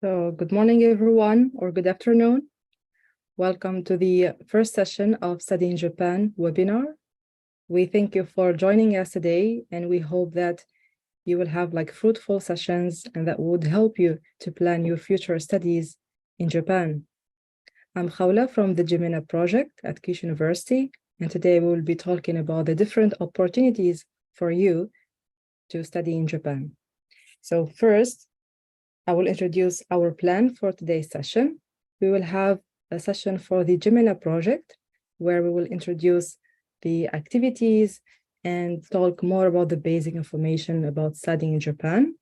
So good morning, everyone, or good afternoon. Welcome to the first session of Study in Japan webinar. We thank you for joining us today, and we hope that you will have fruitful sessions and that would help you to plan your future studies in Japan. I'm Khawla from the J-MENA project at Kyushu University, and today we will be talking about the different opportunities for you to study in Japan. So first, I will introduce our plan for today's session. We will have a session for the J-MENA project, where we will introduce the activities and talk more about the basic information about studying in Japan.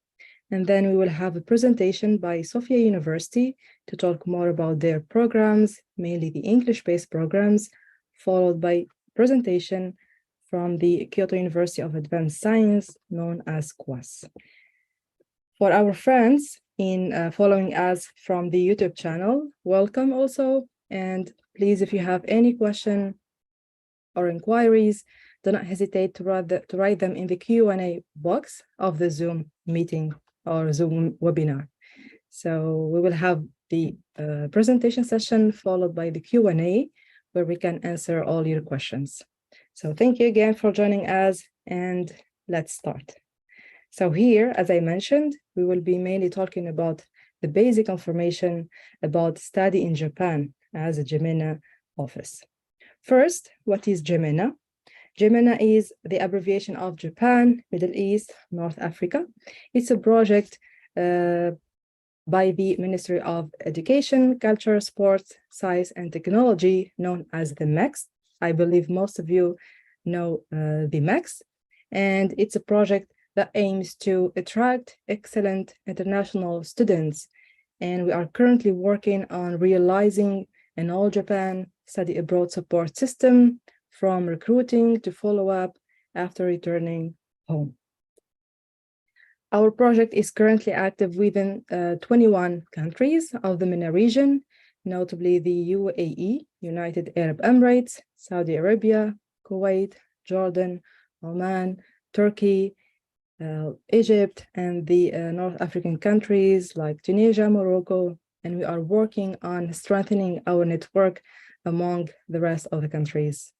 And then we will have a presentation by Sophia University to talk more about their programs, mainly the English-based programs, followed by presentation from the Kyoto University of Advanced Science, known as KUAS. For our friends following us from the YouTube channel, welcome also. And please, if you have any question or inquiries, do not hesitate to write them in the Q&A box of the Zoom meeting or Zoom webinar. So we will have the presentation session followed by the Q&A, where we can answer all your questions. So thank you again for joining us, and let's start. So here, as I mentioned, we will be mainly talking about the basic information about study in Japan as a J-MENA office. First, what is J-MENA? J-MENA is the abbreviation of Japan, Middle East, North Africa. It's a project by the Ministry of Education, Culture, Sports, Science, and Technology, known as the MEX. I believe most of you know the MEX, and it's a project that aims to attract excellent international students. And we are currently working on realizing an all-Japan study abroad support system, from recruiting to follow-up after returning home. Our project is currently active within 21 countries of the MENA region, notably the UAE, United Arab Emirates, Saudi Arabia, Kuwait, Jordan, Oman, Turkey, Egypt, and the North African countries like Tunisia, Morocco, and we are working on strengthening our network among the rest of the countries.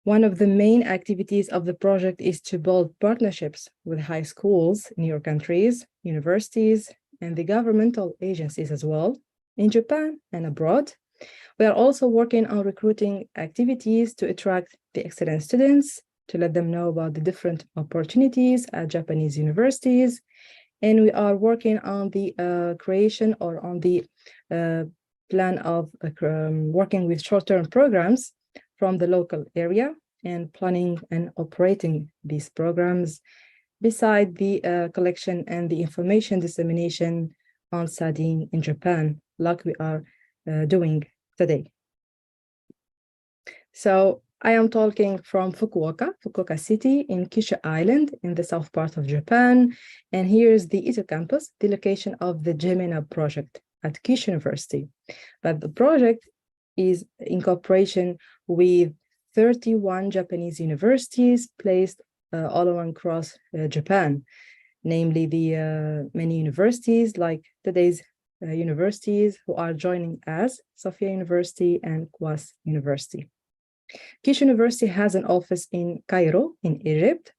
One of the main activities of the project is to build partnerships with high schools in your countries, universities, and the governmental agencies as well, in Japan and abroad. We are also working on recruiting activities to attract the excellent students, to let them know about the different opportunities at Japanese universities. And we are working on the creation or on the plan of working with short-term programs from the local area and planning and operating these programs, beside the collection and the information dissemination on studying in Japan, like we are doing today. So I am talking from Fukuoka City in Kyushu Island in the south part of Japan. And here's the Ito campus, the location of the J-MENA project at Kyushu University. But the project is in cooperation with 31 Japanese universities placed all along across Japan, namely the many universities like today's universities who are joining us, Sophia University and KUAS University. Kyushu University has an office in Cairo, in Egypt,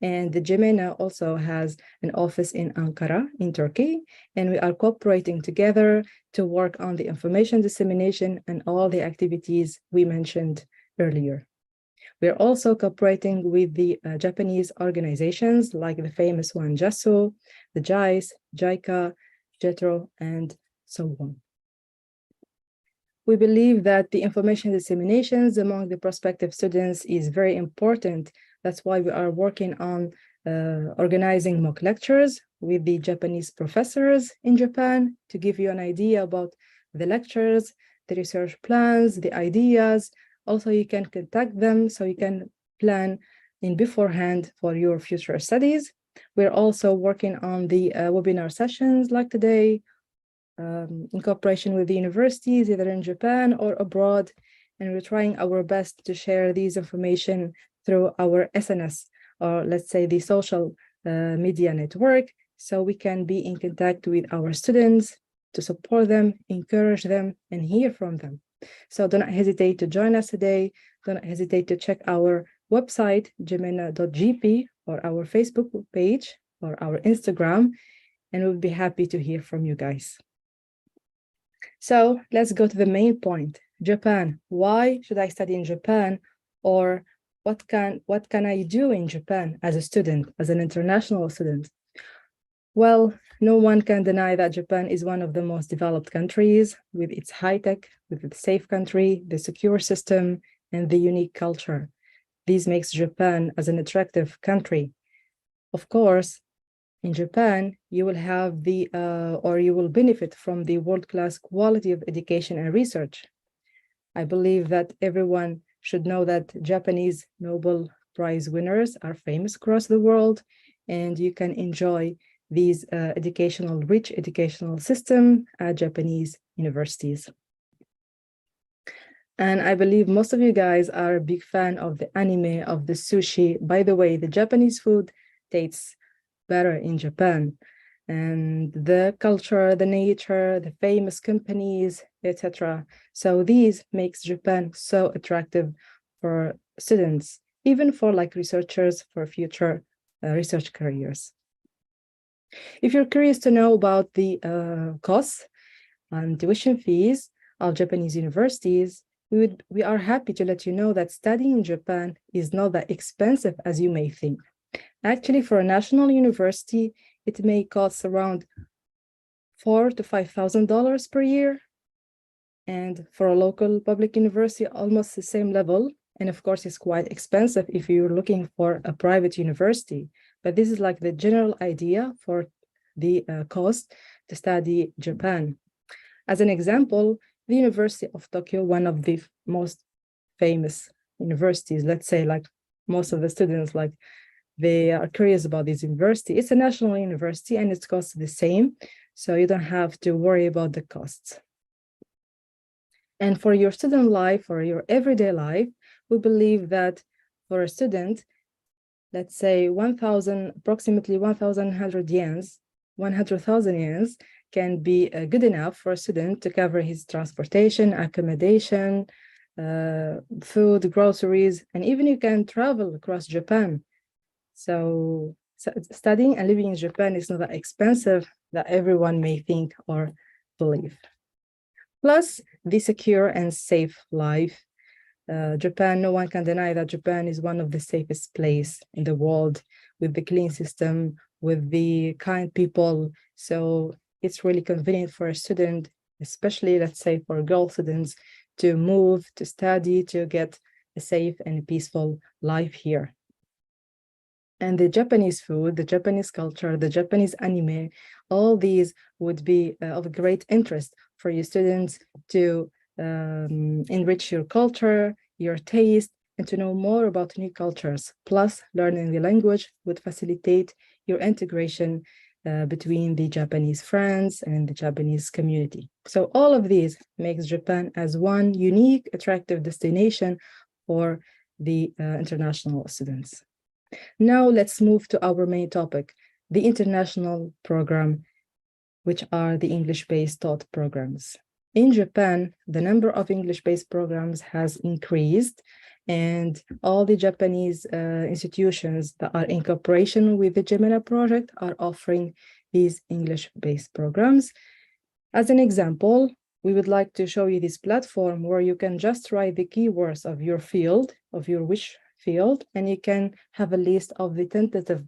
and the J-MENA also has an office in Ankara, in Turkey, and we are cooperating together to work on the information dissemination and all the activities we mentioned earlier. We are also cooperating with the Japanese organizations like the famous one JASO, the JICE, JICA, JETRO, and so on. We believe that the information disseminations among the prospective students is very important. That's why we are working on organizing mock lectures with the Japanese professors in Japan to give you an idea about the lectures, the research plans, the ideas. Also, you can contact them so you can plan in beforehand for your future studies. We're also working on the webinar sessions like today, in cooperation with the universities, either in Japan or abroad, and we're trying our best to share these information through our SNS, or let's say the social media network, so we can be in contact with our students to support them, encourage them, and hear from them. So do not hesitate to join us today. Do not hesitate to check our website, jmena.gp, or our Facebook page, or our Instagram, and we'll be happy to hear from you guys. So let's go to the main point. Japan. Why should I study in Japan? Or what can I do in Japan as a student, as an international student? Well, no one can deny that Japan is one of the most developed countries, with its high-tech, with its safe country, the secure system, and the unique culture. This makes Japan as an attractive country. Of course, in Japan, you will have you will benefit from the world-class quality of education and research. I believe that everyone should know that Japanese Nobel Prize winners are famous across the world, and you can enjoy these rich educational system at Japanese universities. And I believe most of you guys are a big fan of the anime, of the sushi. By the way, the Japanese food tastes better in Japan, and the culture, the nature, the famous companies, etc. So these makes Japan so attractive for students, even for like researchers for future research careers. If you're curious to know about the costs and tuition fees of Japanese universities, we are happy to let you know that studying in Japan is not that expensive as you may think. Actually, for a national university, it may cost around $4,000 to $5,000 per year. And for a local public university, almost the same level. And of course, it's quite expensive if you're looking for a private university. But this is like the general idea for the cost to study Japan. As an example, the University of Tokyo, one of the most famous universities, let's say like most of the students, like they are curious about this university. It's a national university and it costs the same. So you don't have to worry about the costs. And for your student life or your everyday life, we believe that for a student, let's say approximately 1,100 yens, 100,000 yens can be good enough for a student to cover his transportation, accommodation, food, groceries, and even you can travel across Japan. So studying and living in Japan is not that expensive that everyone may think or believe. Plus, the secure and safe life. Japan, no one can deny that Japan is one of the safest places in the world, with the clean system, with the kind people. So it's really convenient for a student, especially, let's say, for girl students, to move, to study, to get a safe and peaceful life here. And the Japanese food, the Japanese culture, the Japanese anime, all these would be of great interest for you students to enrich your culture, your taste, and to know more about new cultures. Plus, learning the language would facilitate your integration between the Japanese friends and the Japanese community. So all of these makes Japan as one unique, attractive destination for the international students. Now let's move to our main topic, the international program, which are the English-based taught programs. In Japan, the number of English-based programs has increased, and all the Japanese institutions that are in cooperation with the J-MENA project are offering these English-based programs. As an example, we would like to show you this platform where you can just write the keywords of your field, of your wish field, and you can have a list of the tentative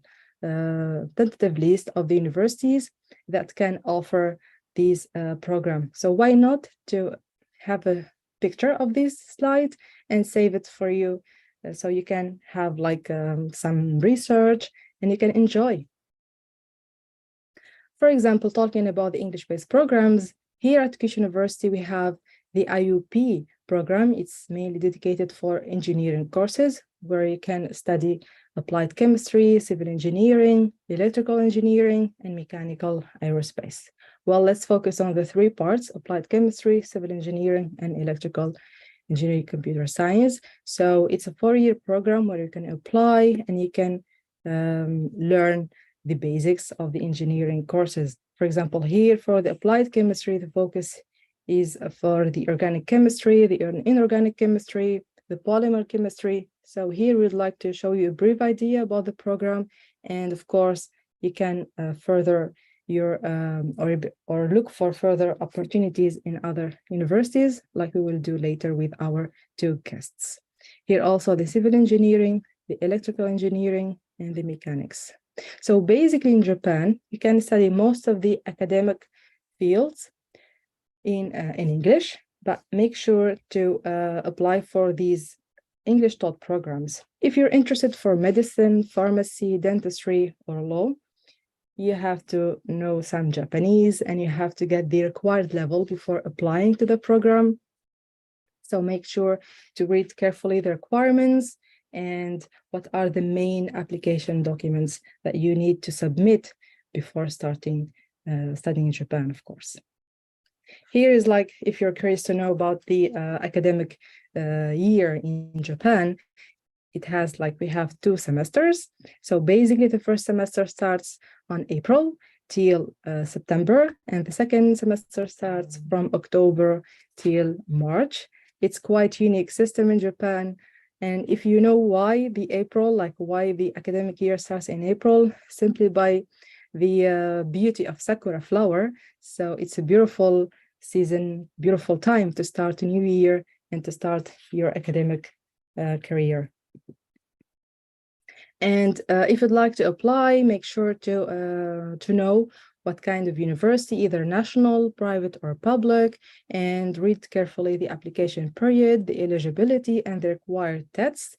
list of the universities that can offer this program. So why not to have a picture of this slide and save it for you so you can have like some research and you can enjoy. For example, talking about the English-based programs, here at Kish University, we have the IUP program. It's mainly dedicated for engineering courses where you can study applied chemistry, civil engineering, electrical engineering, and mechanical aerospace. Well, let's focus on the three parts: applied chemistry, civil engineering, and electrical engineering computer science. So it's a 4-year program where you can apply and you can learn the basics of the engineering courses. For example, here for the applied chemistry, the focus is for the organic chemistry, the inorganic chemistry, the polymer chemistry. So here we'd like to show you a brief idea about the program. And of course, you can further your or look for further opportunities in other universities, like we will do later with our two guests. Here also the civil engineering, the electrical engineering, and the mechanics. So basically in Japan, you can study most of the academic fields in English, but make sure to apply for these English taught programs. If you're interested for medicine, pharmacy, dentistry, or law, you have to know some Japanese and you have to get the required level before applying to the program. So make sure to read carefully the requirements and what are the main application documents that you need to submit before starting studying in Japan, of course. Here is like, if you're curious to know about the academic year in Japan, it has like, we have 2 semesters. So basically the first semester starts on April till September, and the second semester starts from October till March. It's quite unique system in Japan. And if you know why the April, like why the academic year starts in April, simply by the beauty of sakura flower. So it's a beautiful season, beautiful time to start a new year and to start your academic career. And if you'd like to apply, make sure to know what kind of university, either national, private, or public, and read carefully the application period, the eligibility, and the required tests.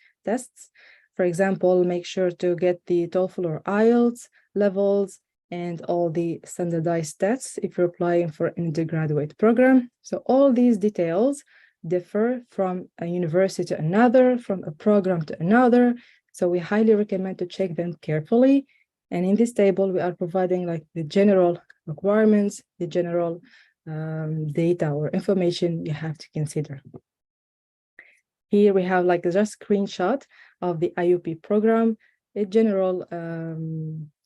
For example, make sure to get the TOEFL or IELTS levels and all the standardized tests if you're applying for an undergraduate program. So all these details differ from a university to another, from a program to another. So we highly recommend to check them carefully. And in this table, we are providing like the general requirements, the general data or information you have to consider. Here we have like just a screenshot of the IUP program, a general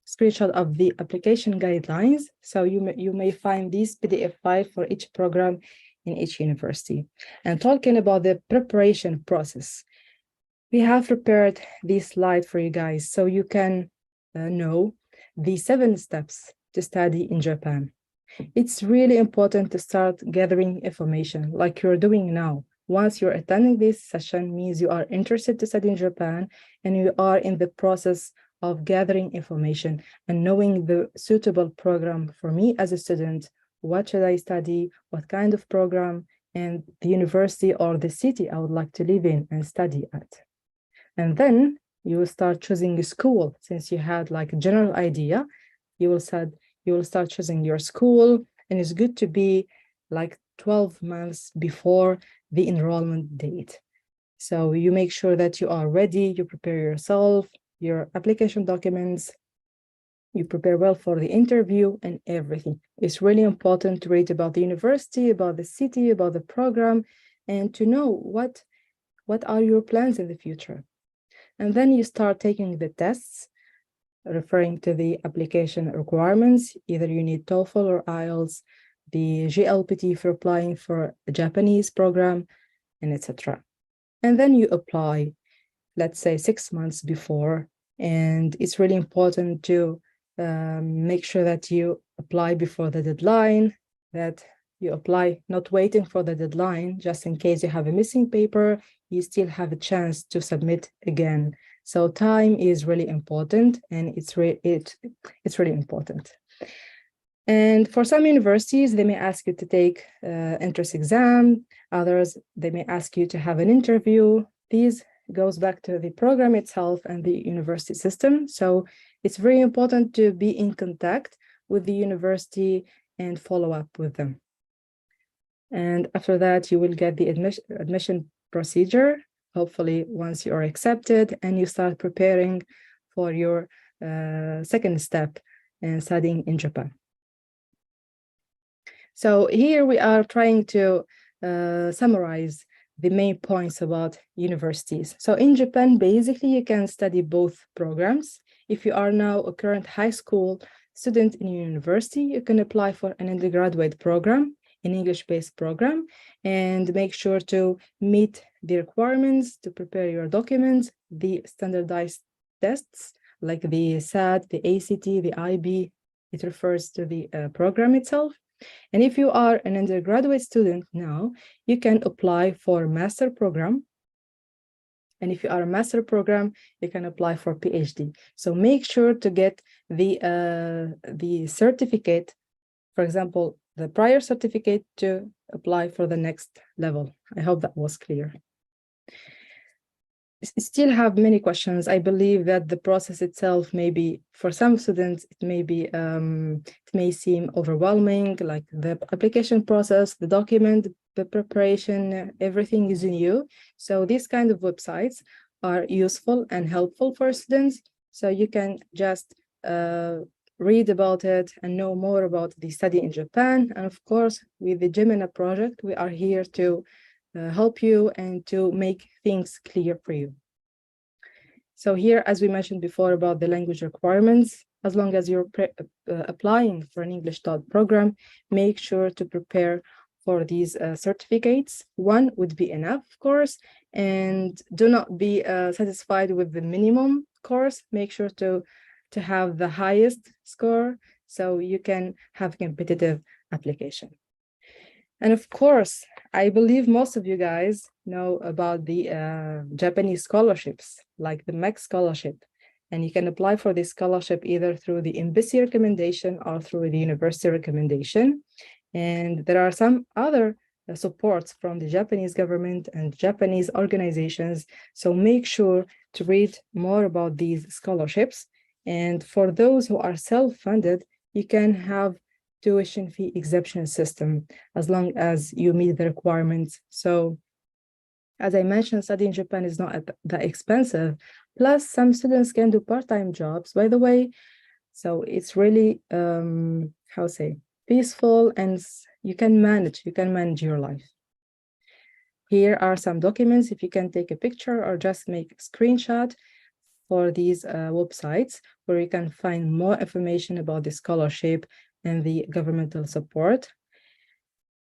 screenshot of the application guidelines. So you may find this PDF file for each program in each university. And talking about the preparation process, we have prepared this slide for you guys so you can know the 7 steps to study in Japan. It's really important to start gathering information like you're doing now. Once you're attending this session, means you are interested to study in Japan and you are in the process of gathering information and knowing the suitable program for me as a student. What should I study? What kind of program? And the university or the city I would like to live in and study at. And then you will start choosing a school. Since you had like a general idea, you will start choosing your school, and it's good to be like 12 months before the enrollment date. So you make sure that you are ready, you prepare yourself, your application documents, you prepare well for the interview and everything. It's really important to read about the university, about the city, about the program, and to know what are your plans in the future. And then you start taking the tests, referring to the application requirements. Either you need TOEFL or IELTS, the GLPT for applying for a Japanese program, and etc. And then you apply, let's say 6 months before. And it's really important to make sure that you apply before the deadline, that you apply not waiting for the deadline, just in case you have a missing paper, you still have a chance to submit again. So time is really important, and it's really important. And for some universities, they may ask you to take entrance exam. Others, they may ask you to have an interview. These goes back to the program itself and the university system. So it's very important to be in contact with the university and follow up with them. And after that, you will get the admission procedure, hopefully once you are accepted, and you start preparing for your second step in studying in Japan. So here we are trying to summarize the main points about universities. So in Japan, basically, you can study both programs. If you are now a current high school student in university, you can apply for an undergraduate program, an English-based program, and make sure to meet the requirements to prepare your documents, the standardized tests like the SAT, the ACT, the IB. It refers to the program itself. And if you are an undergraduate student now, you can apply for a master program. And if you are a master program, you can apply for PhD. So make sure to get the certificate, for example, the prior certificate to apply for the next level. I hope that was clear. Still have many questions. I believe that the process itself may be, for some students, it may seem overwhelming, like the application process, the document, the preparation, everything is new. So these kind of websites are useful and helpful for students. So you can just read about it and know more about the study in Japan. And of course, with the J-MENA project, we are here to help you and to make things clear for you. So here, as we mentioned before about the language requirements, as long as you're applying for an English taught program, make sure to prepare for these certificates. One would be enough, of course, and do not be satisfied with the minimum course. Make sure to have the highest score so you can have a competitive application. And of course, I believe most of you guys know about the Japanese scholarships, like the MEC scholarship. And you can apply for this scholarship either through the embassy recommendation or through the university recommendation. And there are some other supports from the Japanese government and Japanese organizations. So make sure to read more about these scholarships. And for those who are self-funded, you can have tuition fee exemption system as long as you meet the requirements. So as I mentioned, studying in Japan is not that expensive. Plus, some students can do part-time jobs, by the way. So it's really, peaceful, and you can manage your life. Here are some documents. If you can take a picture or just make a screenshot for these websites where you can find more information about the scholarship and the governmental support.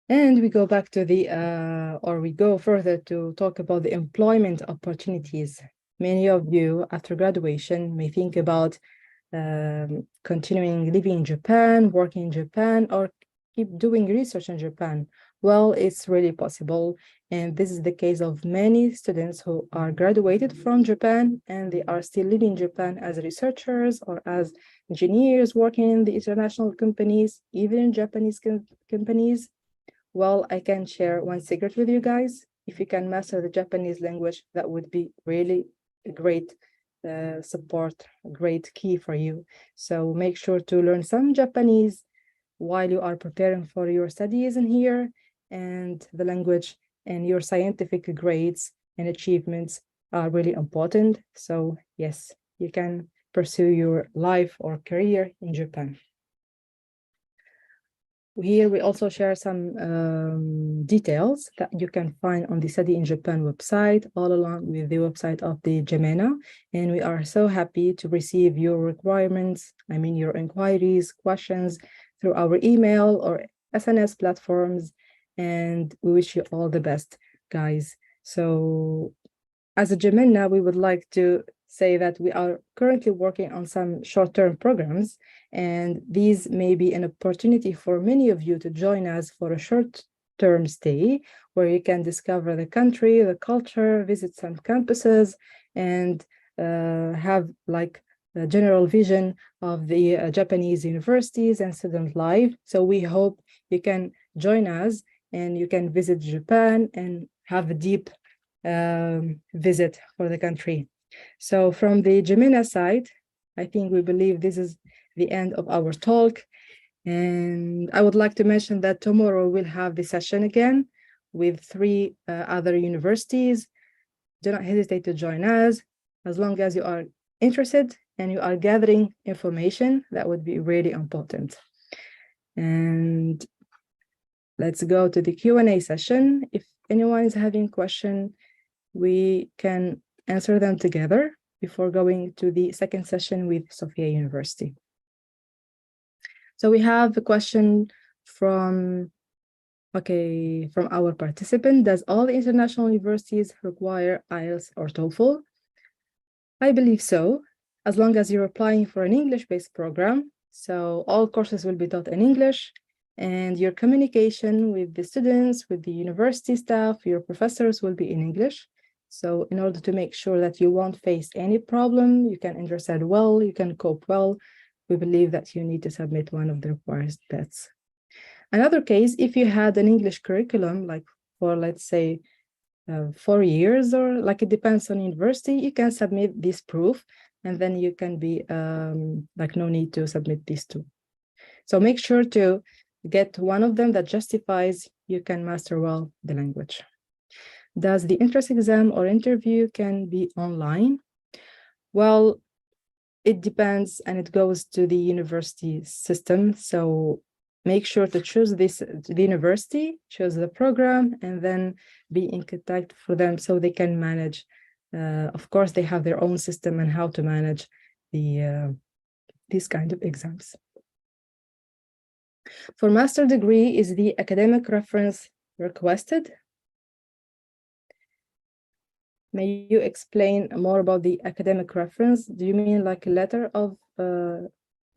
And we go back to we go further to talk about the employment opportunities. Many of you after graduation may think about continuing living in Japan, working in Japan, or keep doing research in Japan. Well, it's really possible. And this is the case of many students who are graduated from Japan and they are still living in Japan as researchers or as engineers working in the international companies, even in Japanese companies. Well, I can share one secret with you guys. If you can master the Japanese language, that would be really a great support, a great key for you. So make sure to learn some Japanese while you are preparing for your studies in here, and the language and your scientific grades and achievements are really important. So yes, you can pursue your life or career in Japan. Here we also share some details that you can find on the Study in Japan website, all along with the website of the J-MENA. And we are so happy to receive your requirements, your inquiries, questions through our email or SNS platforms. And we wish you all the best, guys. So as a J-MENA, we would like to say that we are currently working on some short-term programs, and these may be an opportunity for many of you to join us for a short-term stay where you can discover the country, the culture, visit some campuses, and have like a general vision of the Japanese universities and student life. So we hope you can join us and you can visit Japan and have a deep visit for the country. So from the J-MENA side, I think we believe this is the end of our talk. And I would like to mention that tomorrow we'll have the session again with 3 other universities. Do not hesitate to join us. As long as you are interested and you are gathering information, that would be really important. And let's go to the Q&A session. If anyone is having a question, we can answer them together. before going to the second session with Sophia University. So we have a question from our participant. Does all international universities require IELTS or TOEFL? I believe so, as long as you're applying for an English-based program. So all courses will be taught in English, and your communication with the students, with the university staff, your professors will be in English. So in order to make sure that you won't face any problem, you can understand well, you can cope well, we believe that you need to submit one of the required tests. Another case, if you had an English curriculum, like for, let's say, 4 years, or like it depends on university, you can submit this proof, and then you can be like no need to submit these two. So make sure to get one of them that justifies you can master well the language. Does the entrance exam or interview can be online? Well, it depends, and it goes to the university system. So make sure to choose the university, choose the program, and then be in contact for them so they can manage. Of course, they have their own system and how to manage these kind of exams. For master degree, is the academic reference requested? May you explain more about the academic reference? Do you mean like a letter of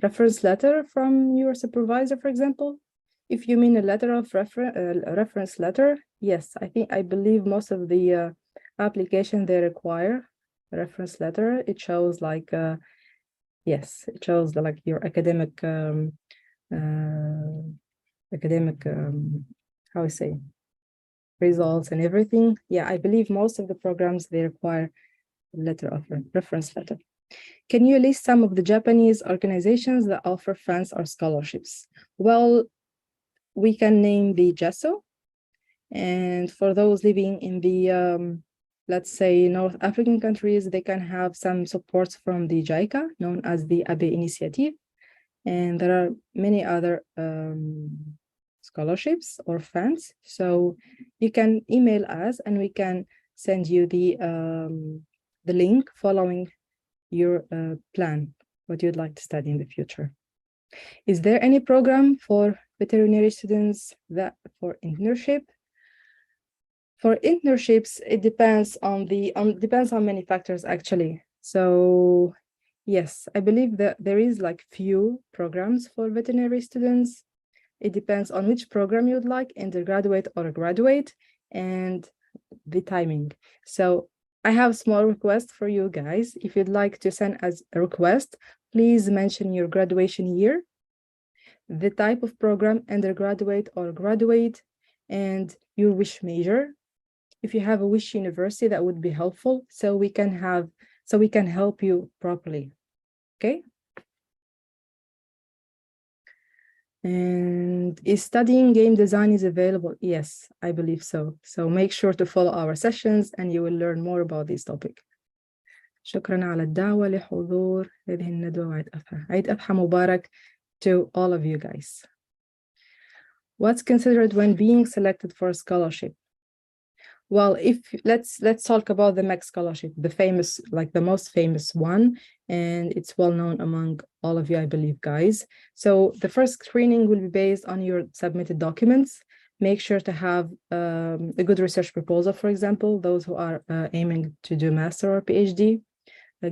reference letter from your supervisor, for example? If you mean a letter of reference letter, yes, I believe most of the application they require a reference letter. It shows like yes, it shows the, like your academic how I say, results and everything. Yeah, I believe most of the programs they require a letter of reference letter. Can you list some of the Japanese organizations that offer funds or scholarships? Well, we can name the JASO, and for those living in the let's say North African countries, they can have some supports from the JICA, known as the Abe Initiative, and there are many other scholarships or funds. So you can email us and we can send you the link following your plan, what you'd like to study in the future. Is there any program for veterinary students that for internship? For internships, it depends on depends on many factors actually. So yes, I believe that there is like few programs for veterinary students. It depends on which program you'd like, undergraduate or graduate, and the timing. So I have a small request for you guys. If you'd like to send us a request, please mention your graduation year, the type of program, undergraduate or graduate, and your wish major. If you have a wish university, that would be helpful so we can help you properly. Okay? And is studying game design is available? Yes, I believe so. So make sure to follow our sessions and you will learn more about this topic. شكرا على الدعوة لحضور هذه الندوة وعيد أضحى. عيد أضحى مبارك to all of you guys. What's considered when being selected for a scholarship? Well, let's talk about the MEC scholarship, the famous, like the most famous one, and it's well known among all of you, I believe, guys. So the first screening will be based on your submitted documents. Make sure to have a good research proposal, for example, those who are aiming to do master or PhD,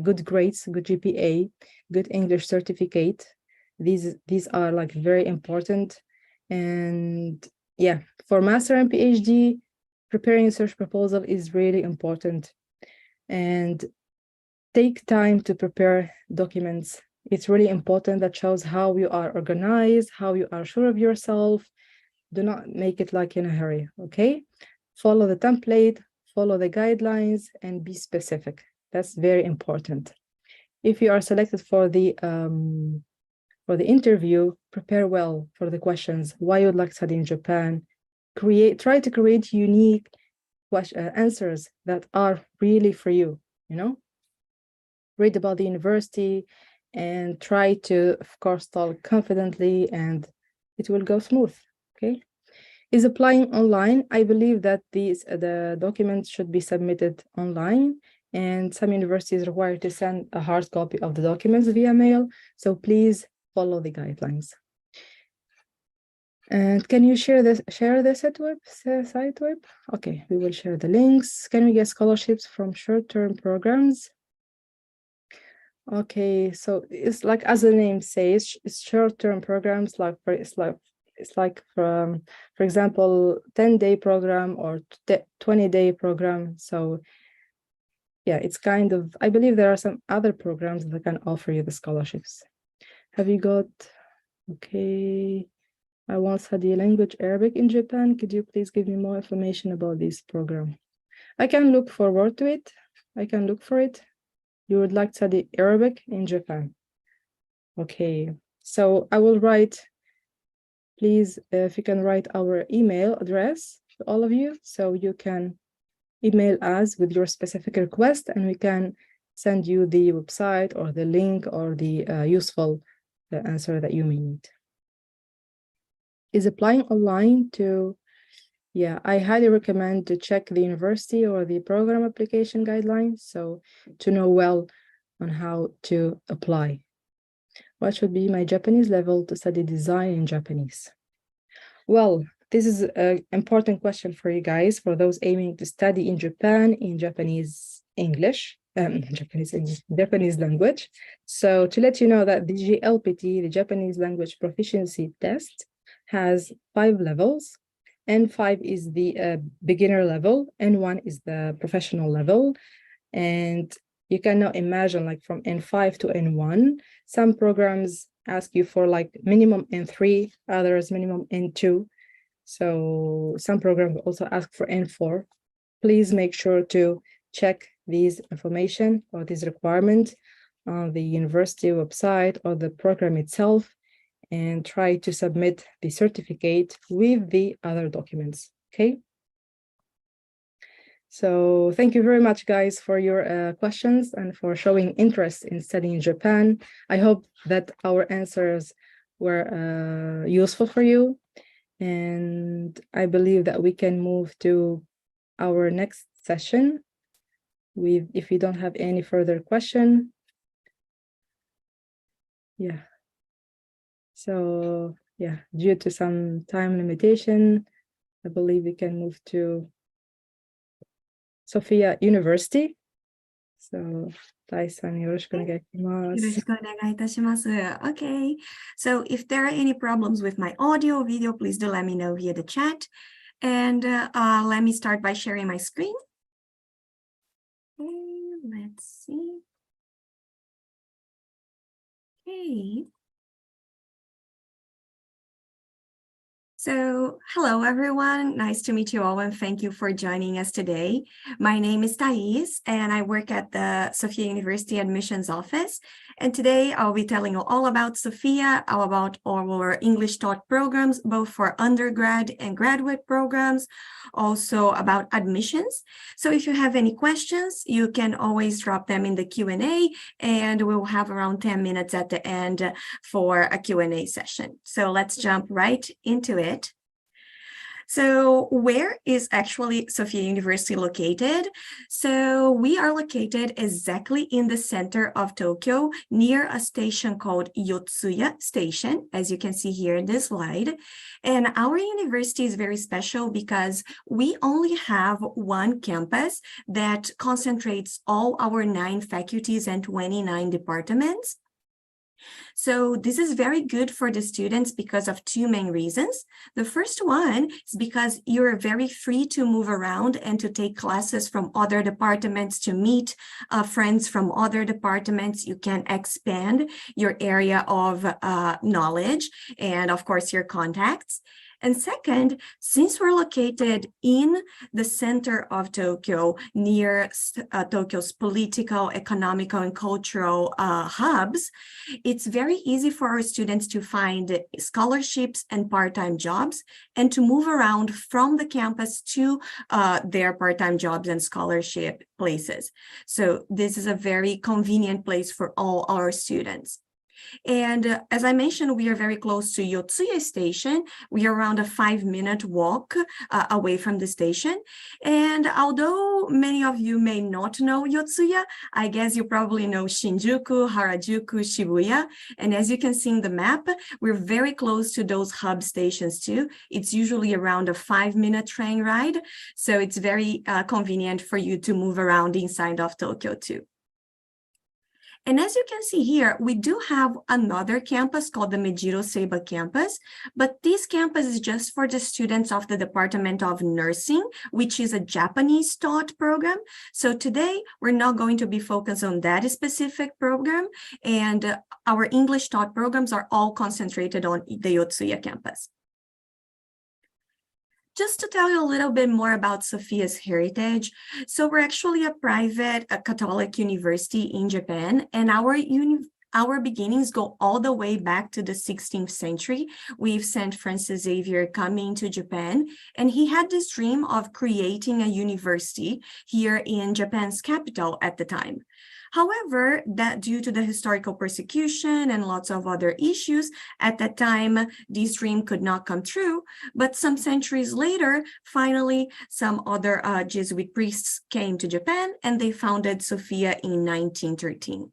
good grades, good GPA, good English certificate. These are like very important. And yeah, for master and PhD, preparing a research proposal is really important, and take time to prepare documents. It's really important. That shows how you are organized, how you are sure of yourself. Do not make it like in a hurry, okay? Follow the template, follow the guidelines, and be specific. That's very important. If you are selected for the interview, prepare well for the questions. Why you'd like to study in Japan? Try to create unique answers that are really for you, you know? Read about the university and try to, of course, talk confidently, and it will go smooth, okay? Is applying online? I believe that the documents should be submitted online, and some universities require to send a hard copy of the documents via mail. So please follow the guidelines. And can you share this site web? Okay, we will share the links. Can we get scholarships from short-term programs? Okay, so it's like, as the name says, it's short-term programs. It's like from, for example, 10-day program or 20-day program. So yeah, it's kind of, I believe there are some other programs that can offer you the scholarships. Have you got, okay. I want to study language Arabic in Japan. Could you please give me more information about this program? I can look forward to it. I can look for it. You would like to study Arabic in Japan. Okay, so I will write, please, if you can write our email address to all of you, so you can email us with your specific request and we can send you the website or the link or the useful answer that you may need. Is applying online to, yeah, I highly recommend to check the university or the program application guidelines, so to know well on how to apply. What should be my Japanese level to study design in Japanese? Well, this is an important question for you guys, for those aiming to study in Japan in Japanese English, Japanese language. So to let you know that the JLPT, the Japanese Language Proficiency Test, has 5 levels. N5 is the beginner level, N1 is the professional level. And you can now imagine, like, from N5 to N1, some programs ask you for like minimum N3, others minimum N2. So some programs also ask for N4. Please make sure to check these information or these requirements on the university website or the program itself, and try to submit the certificate with the other documents, okay? So thank you very much, guys, for your questions and for showing interest in studying in Japan. I hope that our answers were useful for you. And I believe that we can move to our next session if you don't have any further question. Yeah. So yeah, due to some time limitation, I believe we can move to Sophia University. So, Tai-san, よろしくお願いします。よろしくお願いいたします。Okay, so if there are any problems with my audio or video, please do let me know via the chat. And let me start by sharing my screen. Okay, let's see. Okay. So, hello everyone, nice to meet you all and thank you for joining us today. My name is Thais and I work at the Sophia University Admissions Office. And today I'll be telling you all about Sophia, all about our English taught programs, both for undergrad and graduate programs, also about admissions. So if you have any questions, you can always drop them in the Q&A and we'll have around 10 minutes at the end for a Q&A session. So let's jump right into it. So where is actually Sophia University located? So we are located exactly in the center of Tokyo, near a station called Yotsuya Station, as you can see here in this slide. And our university is very special because we only have one campus that concentrates all our 9 faculties and 29 departments. So this is very good for the students because of 2 main reasons. The first one is because you're very free to move around and to take classes from other departments, to meet friends from other departments. You can expand your area of knowledge and, of course, your contacts. And second, since we're located in the center of Tokyo, near Tokyo's political, economical, and cultural hubs, it's very easy for our students to find scholarships and part-time jobs and to move around from the campus to their part-time jobs and scholarship places. So this is a very convenient place for all our students. And as I mentioned, we are very close to Yotsuya Station. We are around a 5-minute walk away from the station. And although many of you may not know Yotsuya, I guess you probably know Shinjuku, Harajuku, Shibuya. And as you can see in the map, we're very close to those hub stations too. It's usually around a 5-minute train ride. So it's very convenient for you to move around inside of Tokyo too. And as you can see here, we do have another campus called the Mejiro Seiba campus, but this campus is just for the students of the Department of Nursing, which is a Japanese taught program. So today, we're not going to be focused on that specific program, and our English taught programs are all concentrated on the Yotsuya campus. Just to tell you a little bit more about Sophia's heritage, so we're actually a private Catholic university in Japan, and our beginnings go all the way back to the 16th century with Saint Francis Xavier coming to Japan, and he had this dream of creating a university here in Japan's capital at the time. However, that due to the historical persecution and lots of other issues, at that time, this dream could not come true. But some centuries later, finally, some other Jesuit priests came to Japan and they founded Sophia in 1913.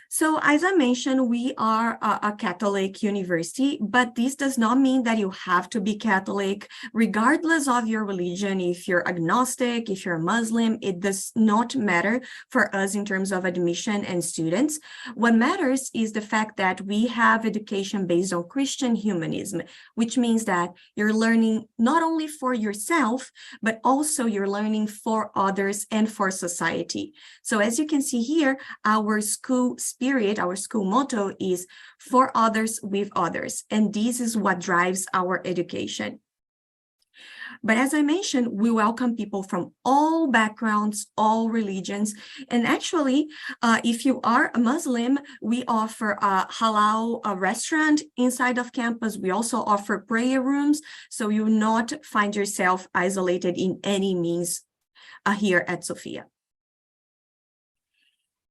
So as I mentioned, we are a Catholic university, but this does not mean that you have to be Catholic, regardless of your religion. If you're agnostic, if you're a Muslim, it does not matter for us in terms of admission and students. What matters is the fact that we have education based on Christian humanism, which means that you're learning not only for yourself, but also you're learning for others and for society. So as you can see here, our school spirit, our school motto is for others with others. And this is what drives our education. But as I mentioned, we welcome people from all backgrounds, all religions. And actually, if you are a Muslim, we offer a halal restaurant inside of campus. We also offer prayer rooms, so you will not find yourself isolated in any means here at Sophia.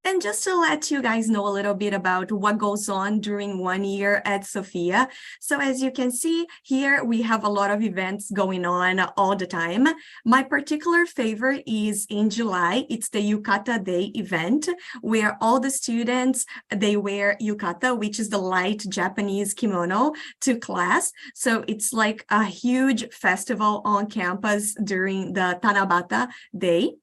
And just to let you guys know a little bit about what goes on during 1 year at Sophia. So as you can see here, we have a lot of events going on all the time. My particular favorite is in July. It's the Yukata Day event, where all the students, they wear yukata, which is the light Japanese kimono, to class. So it's like a huge festival on campus during the Tanabata Day.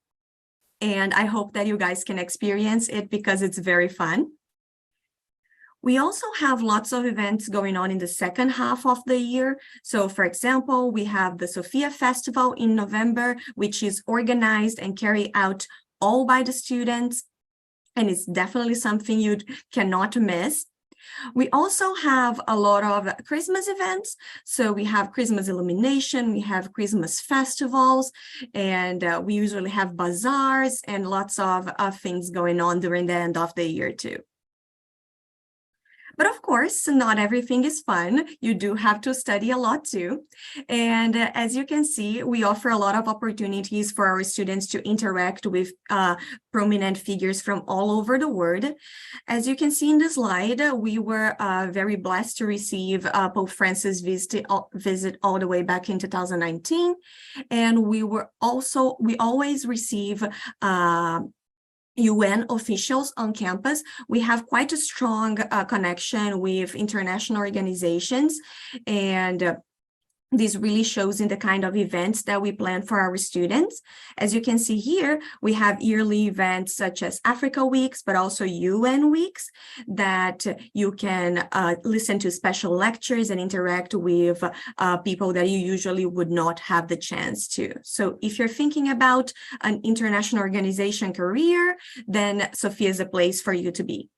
And I hope that you guys can experience it because it's very fun. We also have lots of events going on in the second half of the year. So for example, we have the Sophia Festival in November, which is organized and carried out all by the students. And it's definitely something you cannot miss. We also have a lot of Christmas events. So we have Christmas illumination, we have Christmas festivals, and we usually have bazaars and lots of things going on during the end of the year too. But of course, not everything is fun. You do have to study a lot too. And as you can see, we offer a lot of opportunities for our students to interact with prominent figures from all over the world. As you can see in the slide, we were very blessed to receive Pope Francis' visit all the way back in 2019. And we always receive UN officials on campus. We have quite a strong connection with international organizations, and this really shows in the kind of events that we plan for our students. As you can see here, we have yearly events such as Africa Weeks, but also UN Weeks that you can listen to special lectures and interact with people that you usually would not have the chance to. So if you're thinking about an international organization career, then Sophia is a place for you to be.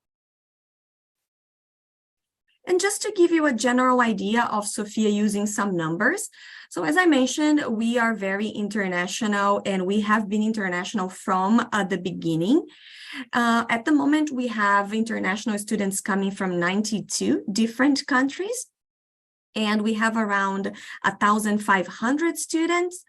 And just to give you a general idea of Sophia using some numbers. So as I mentioned, we are very international and we have been international from the beginning. At the moment, we have international students coming from 92 different countries. And we have around 1,500 students.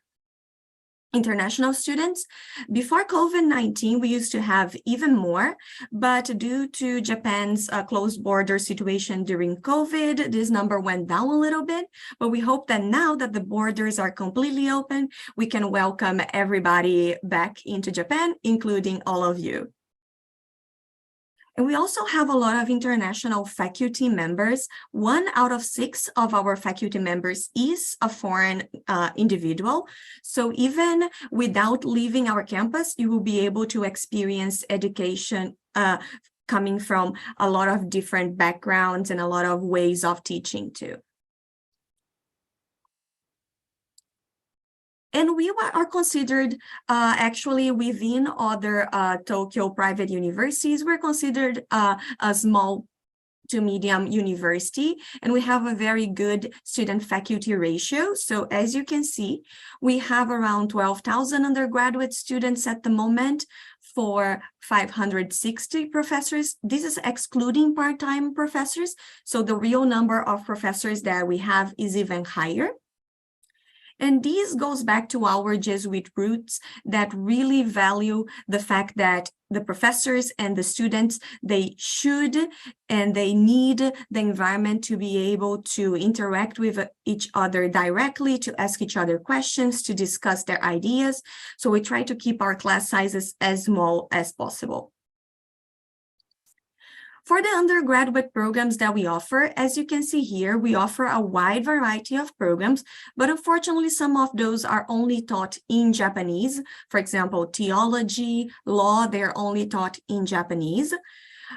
international students. Before COVID-19, we used to have even more, but due to Japan's closed border situation during COVID, this number went down a little bit, but we hope that now that the borders are completely open, we can welcome everybody back into Japan, including all of you. And we also have a lot of international faculty members. 1 out of 6 of our faculty members is a foreign individual. So even without leaving our campus, you will be able to experience education coming from a lot of different backgrounds and a lot of ways of teaching too. And we are considered actually within other Tokyo private universities, we're considered a small to medium university, and we have a very good student faculty ratio. So as you can see, we have around 12,000 undergraduate students at the moment for 560 professors. This is excluding part-time professors. So the real number of professors that we have is even higher. And this goes back to our Jesuit roots that really value the fact that the professors and the students, they should and they need the environment to be able to interact with each other directly, to ask each other questions, to discuss their ideas. So we try to keep our class sizes as small as possible. For the undergraduate programs that we offer, as you can see here, we offer a wide variety of programs, but unfortunately, some of those are only taught in Japanese. For example, theology, law, they're only taught in Japanese.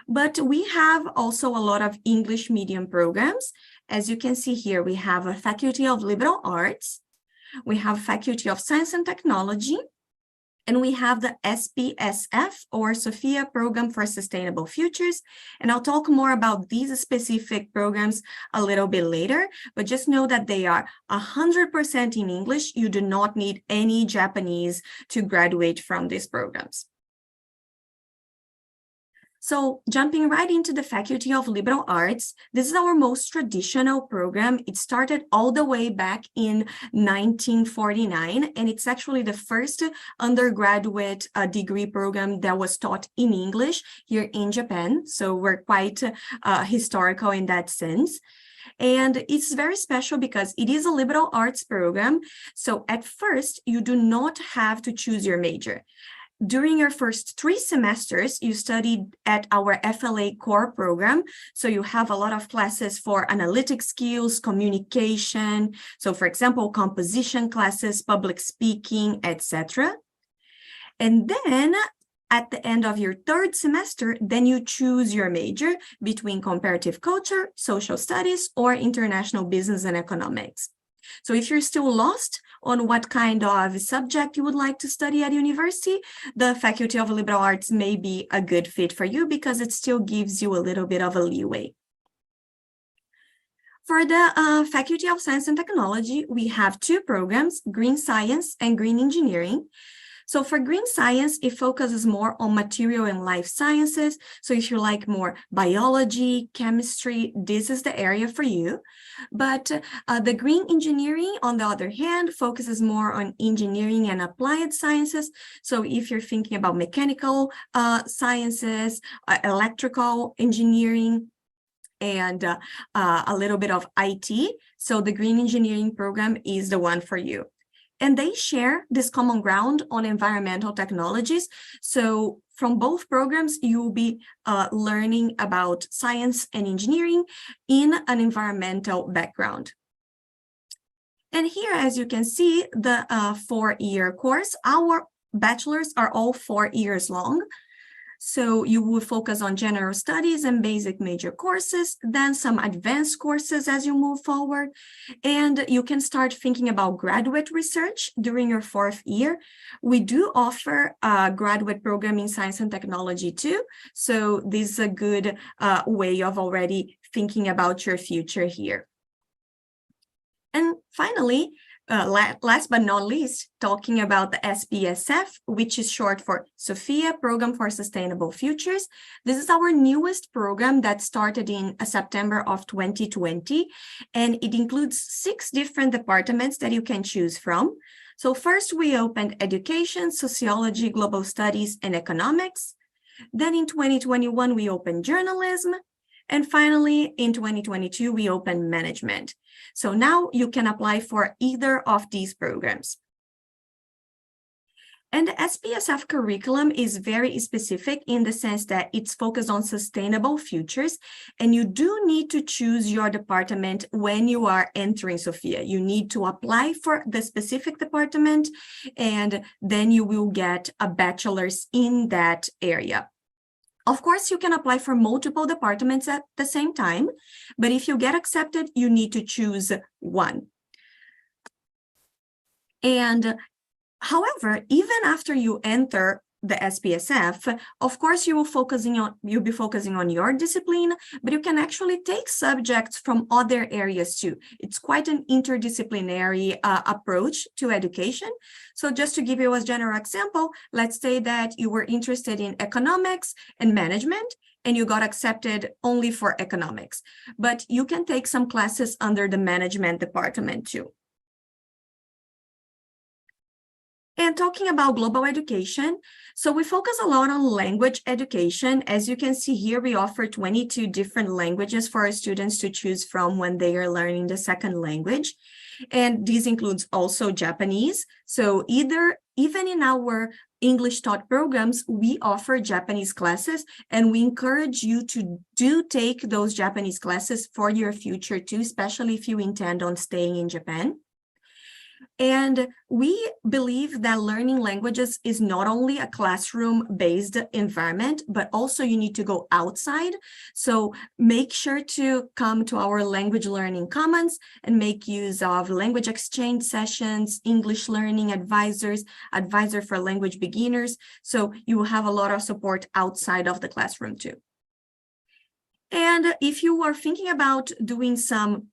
But we have also a lot of English medium programs. As you can see here, we have a Faculty of Liberal Arts, we have Faculty of Science and Technology, and we have the SPSF, or Sophia Program for Sustainable Futures. And I'll talk more about these specific programs a little bit later, but just know that they are 100% in English. You do not need any Japanese to graduate from these programs. So jumping right into the Faculty of Liberal Arts, this is our most traditional program. It started all the way back in 1949, and it's actually the first undergraduate degree program that was taught in English here in Japan. So we're quite historical in that sense. And it's very special because it is a liberal arts program. So at first, you do not have to choose your major. During your first 3 semesters, you studied at our FLA core program. So you have a lot of classes for analytic skills, communication. So for example, composition classes, public speaking, etc. And then at the end of your 3rd semester, then you choose your major between comparative culture, social studies, or international business and economics. So if you're still lost on what kind of subject you would like to study at university, the Faculty of Liberal Arts may be a good fit for you because it still gives you a little bit of a leeway. For the Faculty of Science and Technology, we have 2 programs, Green Science and Green Engineering. So for green science, it focuses more on material and life sciences. So if you like more biology, chemistry, this is the area for you. But the green engineering, on the other hand, focuses more on engineering and applied sciences. So if you're thinking about mechanical sciences, electrical engineering, and a little bit of IT, so the green engineering program is the one for you. And they share this common ground on environmental technologies. So from both programs, you will be learning about science and engineering in an environmental background. And here, as you can see, the 4-year course, our bachelors are all 4 years long. So you will focus on general studies and basic major courses, then some advanced courses as you move forward. And you can start thinking about graduate research during your 4th year. We do offer a graduate program in science and technology too. So this is a good way of already thinking about your future here. And finally, last but not least, talking about the SPSF, which is short for Sophia Program for Sustainable Futures. This is our newest program that started in September of 2020, and it includes 6 different departments that you can choose from. So first we opened education, sociology, global studies, and economics. Then in 2021, we opened journalism. And finally, in 2022, we opened management. So now you can apply for either of these programs. And the SPSF curriculum is very specific in the sense that it's focused on sustainable futures, and you do need to choose your department when you are entering Sophia. You need to apply for the specific department, and then you will get a bachelor's in that area. Of course, you can apply for multiple departments at the same time, but if you get accepted, you need to choose one. And however, even after you enter the SPSF, of course, you'll be focusing on your discipline, but you can actually take subjects from other areas too. It's quite an interdisciplinary approach to education. So just to give you a general example, let's say that you were interested in economics and management, and you got accepted only for economics, but you can take some classes under the management department too. And talking about global education, so we focus a lot on language education. As you can see here, we offer 22 different languages for our students to choose from when they are learning the second language. And this includes also Japanese. So even in our English taught programs, we offer Japanese classes, and we encourage you to take those Japanese classes for your future too, especially if you intend on staying in Japan. And we believe that learning languages is not only a classroom-based environment, but also you need to go outside. So make sure to come to our language learning commons and make use of language exchange sessions, English learning advisors, advisor for language beginners. So you will have a lot of support outside of the classroom too. And if you are thinking about doing some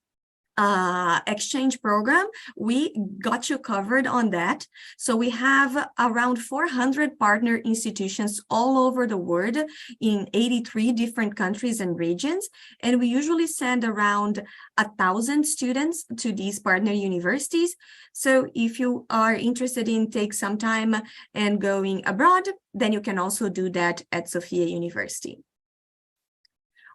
exchange program, we got you covered on that. So we have around 400 partner institutions all over the world in 83 different countries and regions. And we usually send around 1,000 students to these partner universities. So if you are interested in take some time and going abroad, then you can also do that at Sophia University.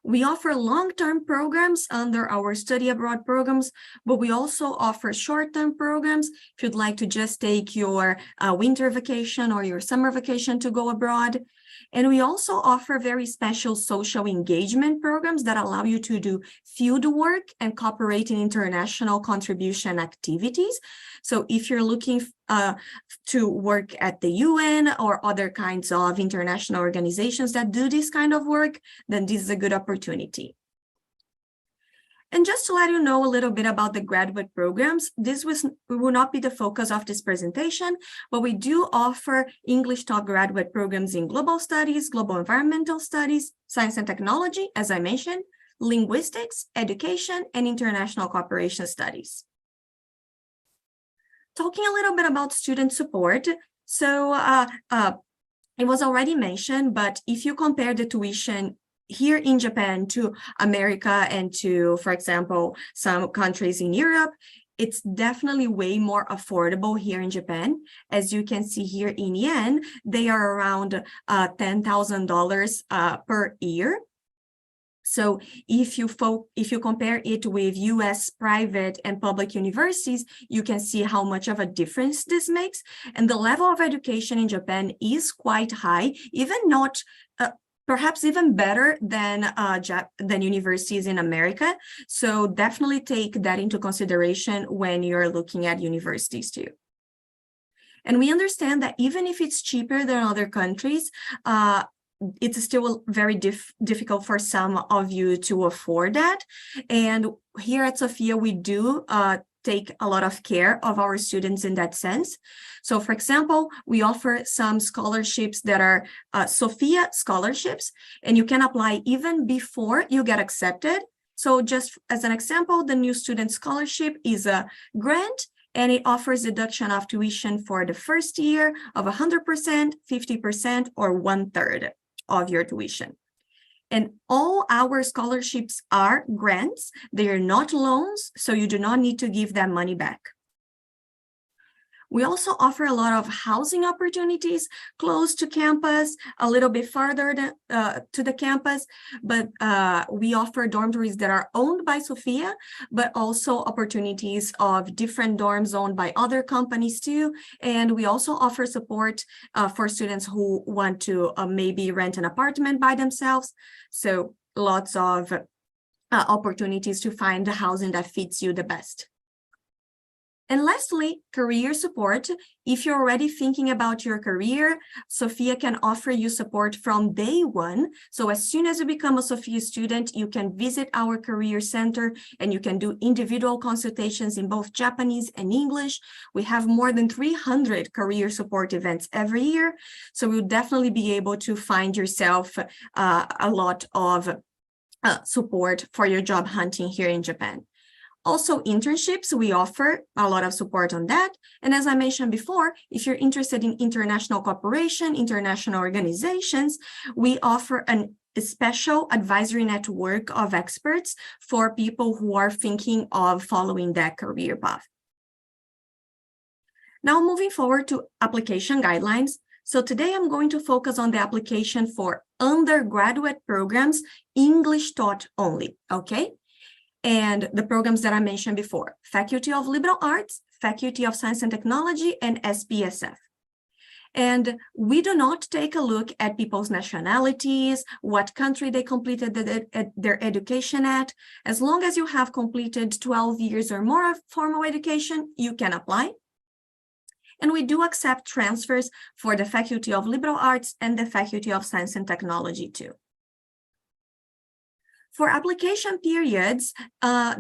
We offer long-term programs under our study abroad programs, but we also offer short-term programs if you'd like to just take your winter vacation or your summer vacation to go abroad. And we also offer very special social engagement programs that allow you to do field work and cooperate in international contribution activities. So if you're looking to work at the UN or other kinds of international organizations that do this kind of work, then this is a good opportunity. And just to let you know a little bit about the graduate programs, this will not be the focus of this presentation, but we do offer English taught graduate programs in global studies, global environmental studies, science and technology, as I mentioned, linguistics, education, and international cooperation studies. Talking a little bit about student support. So it was already mentioned, but if you compare the tuition here in Japan to America and to, for example, some countries in Europe, it's definitely way more affordable here in Japan. As you can see here in yen, they are around $10,000 per year. So if you compare it with US private and public universities, you can see how much of a difference this makes. And the level of education in Japan is quite high, even not perhaps even better than universities in America. So definitely take that into consideration when you're looking at universities too. And we understand that even if it's cheaper than other countries, it's still very difficult for some of you to afford that. And here at Sophia, we do take a lot of care of our students in that sense. So for example, we offer some scholarships that are Sophia scholarships, and you can apply even before you get accepted. So just as an example, the new student scholarship is a grant, and it offers deduction of tuition for the first year of 100%, 50%, or 1/3 of your tuition. And all our scholarships are grants. They are not loans, so you do not need to give that money back. We also offer a lot of housing opportunities close to campus, a little bit farther to the campus, but we offer dormitories that are owned by Sophia, but also opportunities of different dorms owned by other companies too. And we also offer support for students who want to maybe rent an apartment by themselves. So lots of opportunities to find the housing that fits you the best. And lastly, career support. If you're already thinking about your career, Sophia can offer you support from day one. So as soon as you become a Sophia student, you can visit our career center and you can do individual consultations in both Japanese and English. We have more than 300 career support events every year. So you'll definitely be able to find yourself a lot of support for your job hunting here in Japan. Also, internships, we offer a lot of support on that. And as I mentioned before, if you're interested in international cooperation, international organizations, we offer a special advisory network of experts for people who are thinking of following that career path. Now, moving forward to application guidelines. So today I'm going to focus on the application for undergraduate programs, English taught only, okay? And the programs that I mentioned before, Faculty of Liberal Arts, Faculty of Science and Technology, and SPSF. And we do not take a look at people's nationalities, what country they completed their education at. As long as you have completed 12 years or more of formal education, you can apply. And we do accept transfers for the Faculty of Liberal Arts and the Faculty of Science and Technology too. For application periods,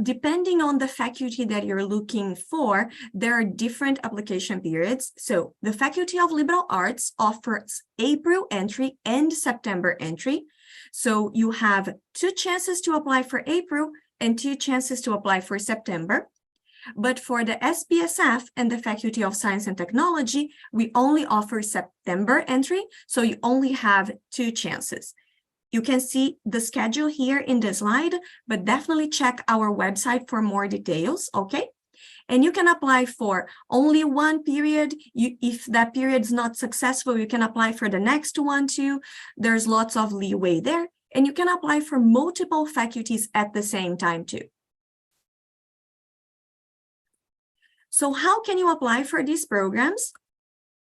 depending on the faculty that you're looking for, there are different application periods. So the Faculty of Liberal Arts offers April entry and September entry. So you have 2 chances to apply for April and 2 chances to apply for September. But for the SPSF and the Faculty of Science and Technology, we only offer September entry. So you only have 2 chances. You can see the schedule here in the slide, but definitely check our website for more details, okay? And you can apply for only one period. If that period is not successful, you can apply for the next one too. There's lots of leeway there. And you can apply for multiple faculties at the same time too. So how can you apply for these programs?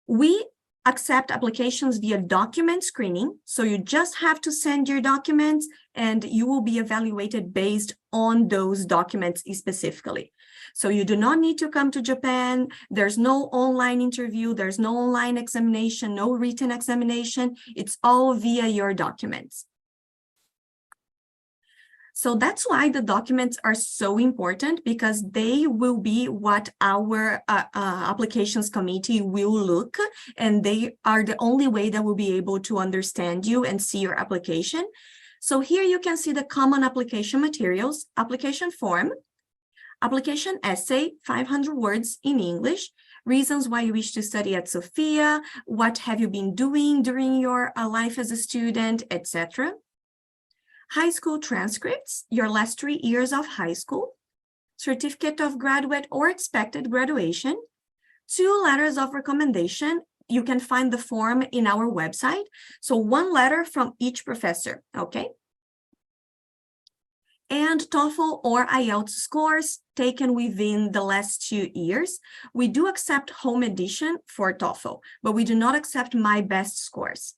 We accept applications via document screening. So you just have to send your documents and you will be evaluated based on those documents specifically. So you do not need to come to Japan. There's no online interview. There's no online examination, no written examination. It's all via your documents. So that's why the documents are so important, because they will be what our applications committee will look, and they are the only way that we'll be able to understand you and see your application. So here you can see the common application materials, application form, application essay, 500 words in English, reasons why you wish to study at Sophia, what have you been doing during your life as a student, etc. High school transcripts, your last 3 years of high school, certificate of graduate or expected graduation, 2 letters of recommendation. You can find the form in our website. So 1 letter from each professor, okay? And TOEFL or IELTS scores taken within the last 2 years. We do accept home edition for TOEFL, but we do not accept my best scores.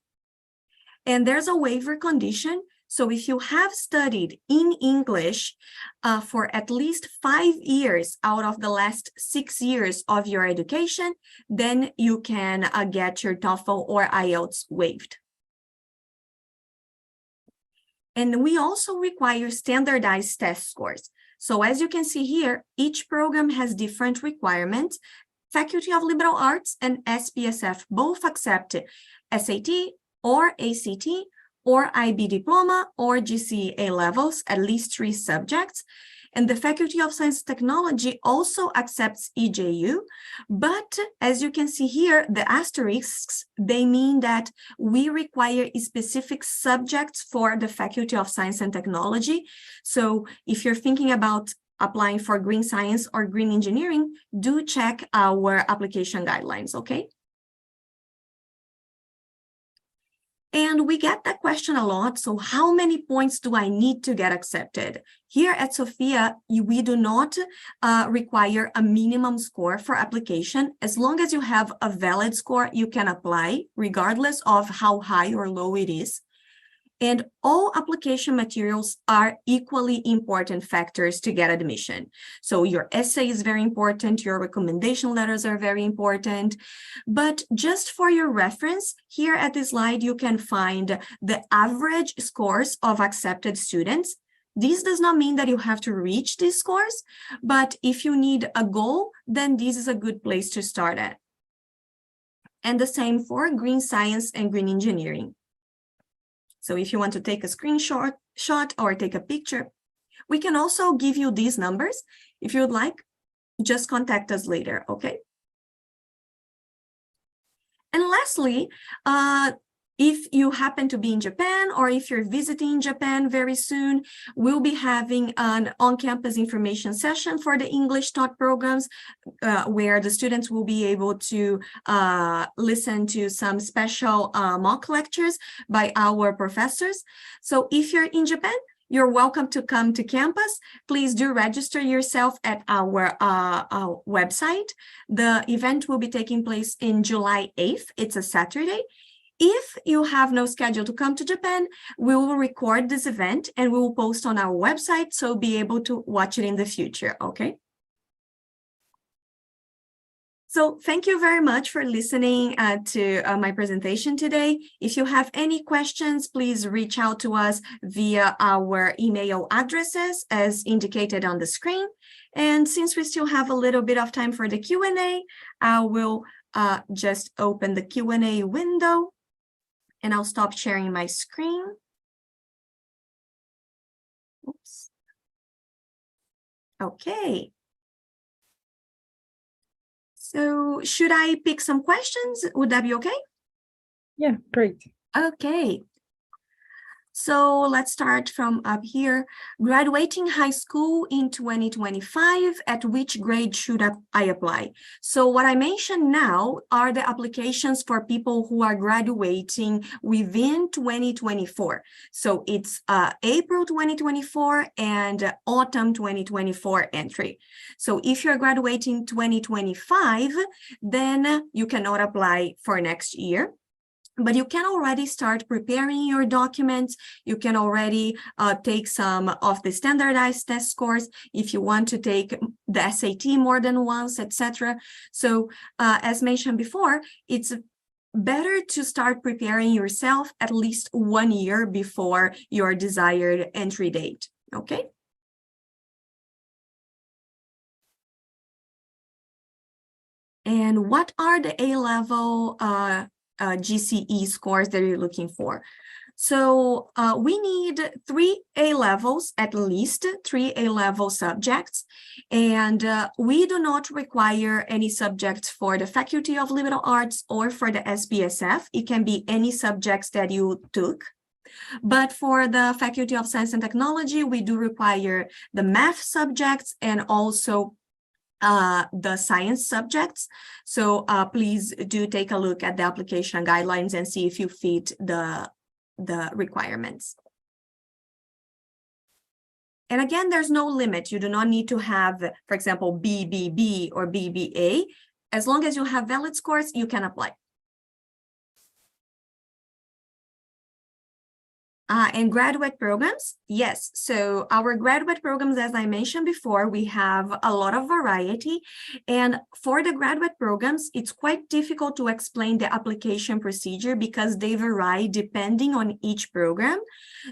And there's a waiver condition. So if you have studied in English for at least 5 years out of the last 6 years of your education, then you can get your TOEFL or IELTS waived. And we also require standardized test scores. So as you can see here, each program has different requirements. Faculty of Liberal Arts and SPSF both accept SAT or ACT, or IB diploma or GCA levels, at least 3 subjects. And the Faculty of Science and Technology also accepts EJU, but as you can see here, the asterisks, they mean that we require specific subjects for the Faculty of Science and Technology. So if you're thinking about applying for green science or green engineering, do check our application guidelines, okay? And we get that question a lot. So how many points do I need to get accepted? Here at Sophia, we do not require a minimum score for application. As long as you have a valid score, you can apply regardless of how high or low it is. And all application materials are equally important factors to get admission. So your essay is very important, your recommendation letters are very important. But just for your reference, here at this slide, you can find the average scores of accepted students. This does not mean that you have to reach these scores, but if you need a goal, then this is a good place to start at. And the same for green science and green engineering. So if you want to take a screenshot or take a picture, we can also give you these numbers. If you would like, just contact us later, okay? And lastly, if you happen to be in Japan or if you're visiting Japan very soon, we'll be having an on-campus information session for the English taught programs where the students will be able to listen to some special mock lectures by our professors. So if you're in Japan, you're welcome to come to campus. Please do register yourself at our website. The event will be taking place in July 8th. It's a Saturday. If you have no schedule to come to Japan, we will record this event and we will post on our website, so be able to watch it in the future, okay? So thank you very much for listening to my presentation today. If you have any questions, please reach out to us via our email addresses as indicated on the screen. And since we still have a little bit of time for the Q&A, I will just open the Q&A window. And I'll stop sharing my screen. Oops. Okay. So should I pick some questions? Would that be okay? Yeah, great. Okay. So let's start from up here. Graduating high school in 2025, at which grade should I apply? So what I mentioned now are the applications for people who are graduating within 2024. So it's April 2024 and autumn 2024 entry. So if you're graduating 2025, then you cannot apply for next year. But you can already start preparing your documents. You can already take some of the standardized test scores if you want to take the SAT more than once, etc. So as mentioned before, it's better to start preparing yourself at least 1 year before your desired entry date, okay? And what are the A-level GCE scores that you're looking for? So we need 3 A-levels, at least 3 A-level subjects, and we do not require any subjects for the Faculty of Liberal Arts or for the SPSF. It can be any subjects that you took. But for the Faculty of Science and Technology, we do require the math subjects and also the science subjects. So please do take a look at the application guidelines and see if you fit the requirements. And again, there's no limit. You do not need to have, for example, BBB or BBA. As long as you have valid scores, you can apply. And graduate programs, yes. So our graduate programs, as I mentioned before, we have a lot of variety. And for the graduate programs, it's quite difficult to explain the application procedure because they vary depending on each program.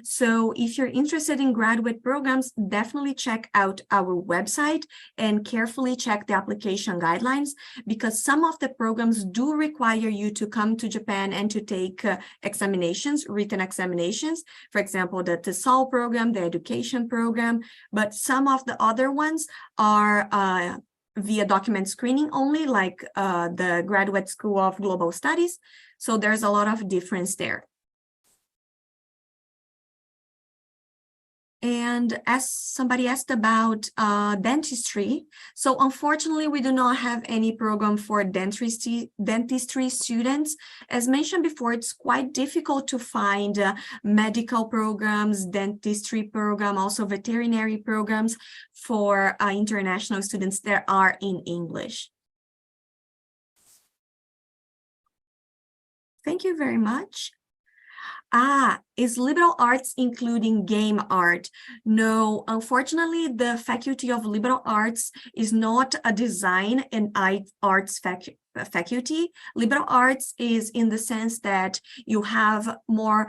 So if you're interested in graduate programs, definitely check out our website and carefully check the application guidelines, because some of the programs do require you to come to Japan and to take examinations, written examinations. For example, the TESOL program, the education program, but some of the other ones are via document screening only, like the Graduate School of Global Studies. So there's a lot of difference there. And as somebody asked about dentistry, so unfortunately, we do not have any program for dentistry students. As mentioned before, it's quite difficult to find medical programs, dentistry program, also veterinary programs for international students that are in English. Thank you very much. Is liberal arts including game art? No, unfortunately, the Faculty of Liberal Arts is not a design and arts faculty. Liberal arts is in the sense that you have more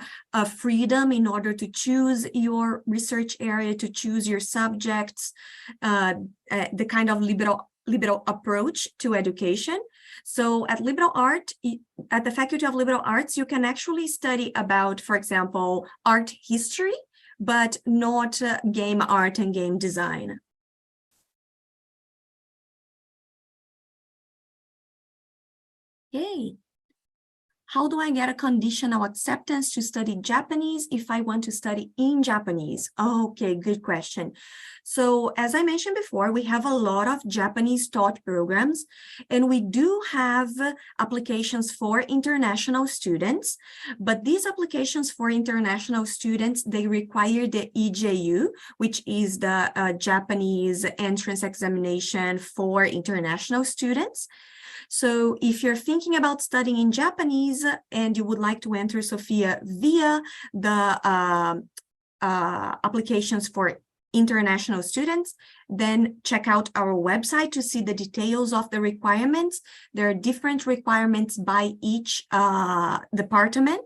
freedom in order to choose your research area, to choose your subjects, the kind of liberal approach to education. So at at the Faculty of Liberal Arts, you can actually study about, for example, art history, but not game art and game design. Yay. How do I get a conditional acceptance to study Japanese if I want to study in Japanese? Okay, good question. So as I mentioned before, we have a lot of Japanese taught programs, and we do have applications for international students, but these applications for international students, they require the EJU, which is the Japanese entrance examination for international students. So if you're thinking about studying in Japanese and you would like to enter SOFIA via the applications for international students, then check out our website to see the details of the requirements. There are different requirements by each department.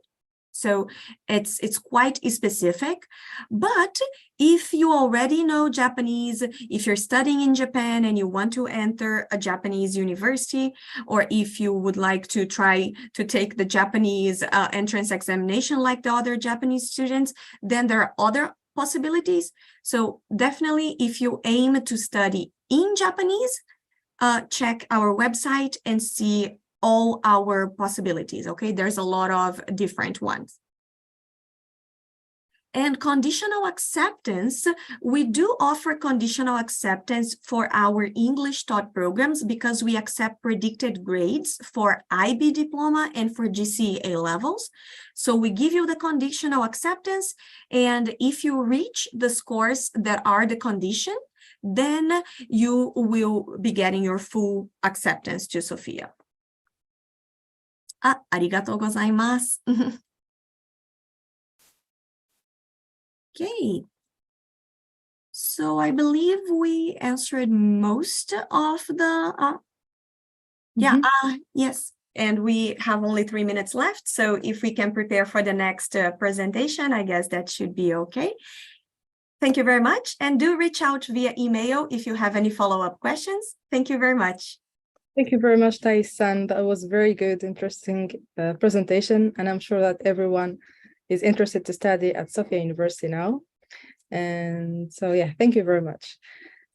So it's quite specific, but if you already know Japanese, if you're studying in Japan and you want to enter a Japanese university, or if you would like to try to take the Japanese entrance examination like the other Japanese students, then there are other possibilities. So definitely, if you aim to study in Japanese, check our website and see all our possibilities, okay? There's a lot of different ones. And conditional acceptance, we do offer conditional acceptance for our English taught programs because we accept predicted grades for IB diploma and for GCE levels. So we give you the conditional acceptance, and if you reach the scores that are the condition, then you will be getting your full acceptance to SOFIA. ありがとうございます。Okay. So I believe we answered most of the, yes. And we have only 3 minutes left. So if we can prepare for the next presentation, I guess that should be okay. Thank you very much. And do reach out via email if you have any follow-up questions. Thank you very much. Thank you very much, Thais-san. That was very good, interesting presentation, and I'm sure that everyone is interested to study at Sofia University now. And so, yeah, thank you very much.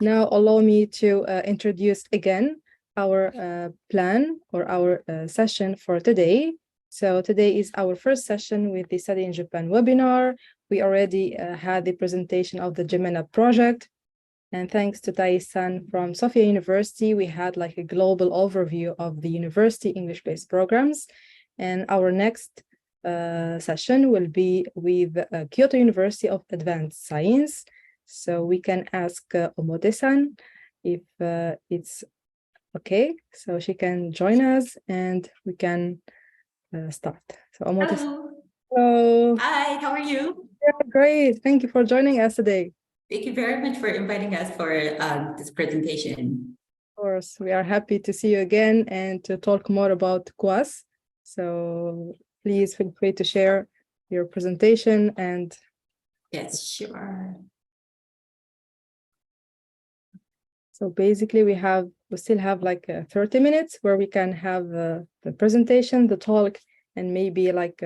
Now, allow me to introduce again our plan or our session for today. So today is our first session with the Study in Japan webinar. We already had the presentation of the J-MENA project. And thanks to Thais-san from Sofia University, we had like a global overview of the university English-based programs. And our next session will be with Kyoto University of Advanced Science. So we can ask Omote-san if it's okay. So she can join us and we can start. So Omote-san. Hello. Hi, how are you? Yeah, great. Thank you for joining us today. Thank you very much for inviting us for this presentation. Of course, we are happy to see you again and to talk more about KWAS. So please feel free to share your presentation and... Yes, sure. So basically we still have like 30 minutes where we can have the presentation, the talk, and maybe like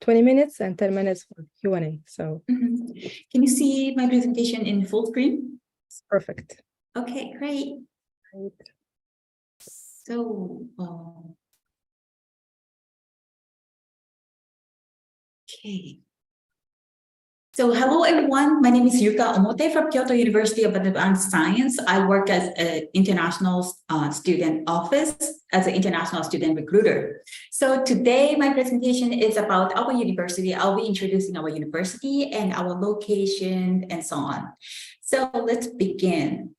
20 minutes and 10 minutes for Q&A. So can you see my presentation in full screen? It's perfect. Okay, great. So, okay. So hello, everyone. My name is Yuka Omote from Kyoto University of Advanced Science. I work as an international student office, as an international student recruiter. So today, my presentation is about our university. I'll be introducing our university and our location and so on. So let's begin.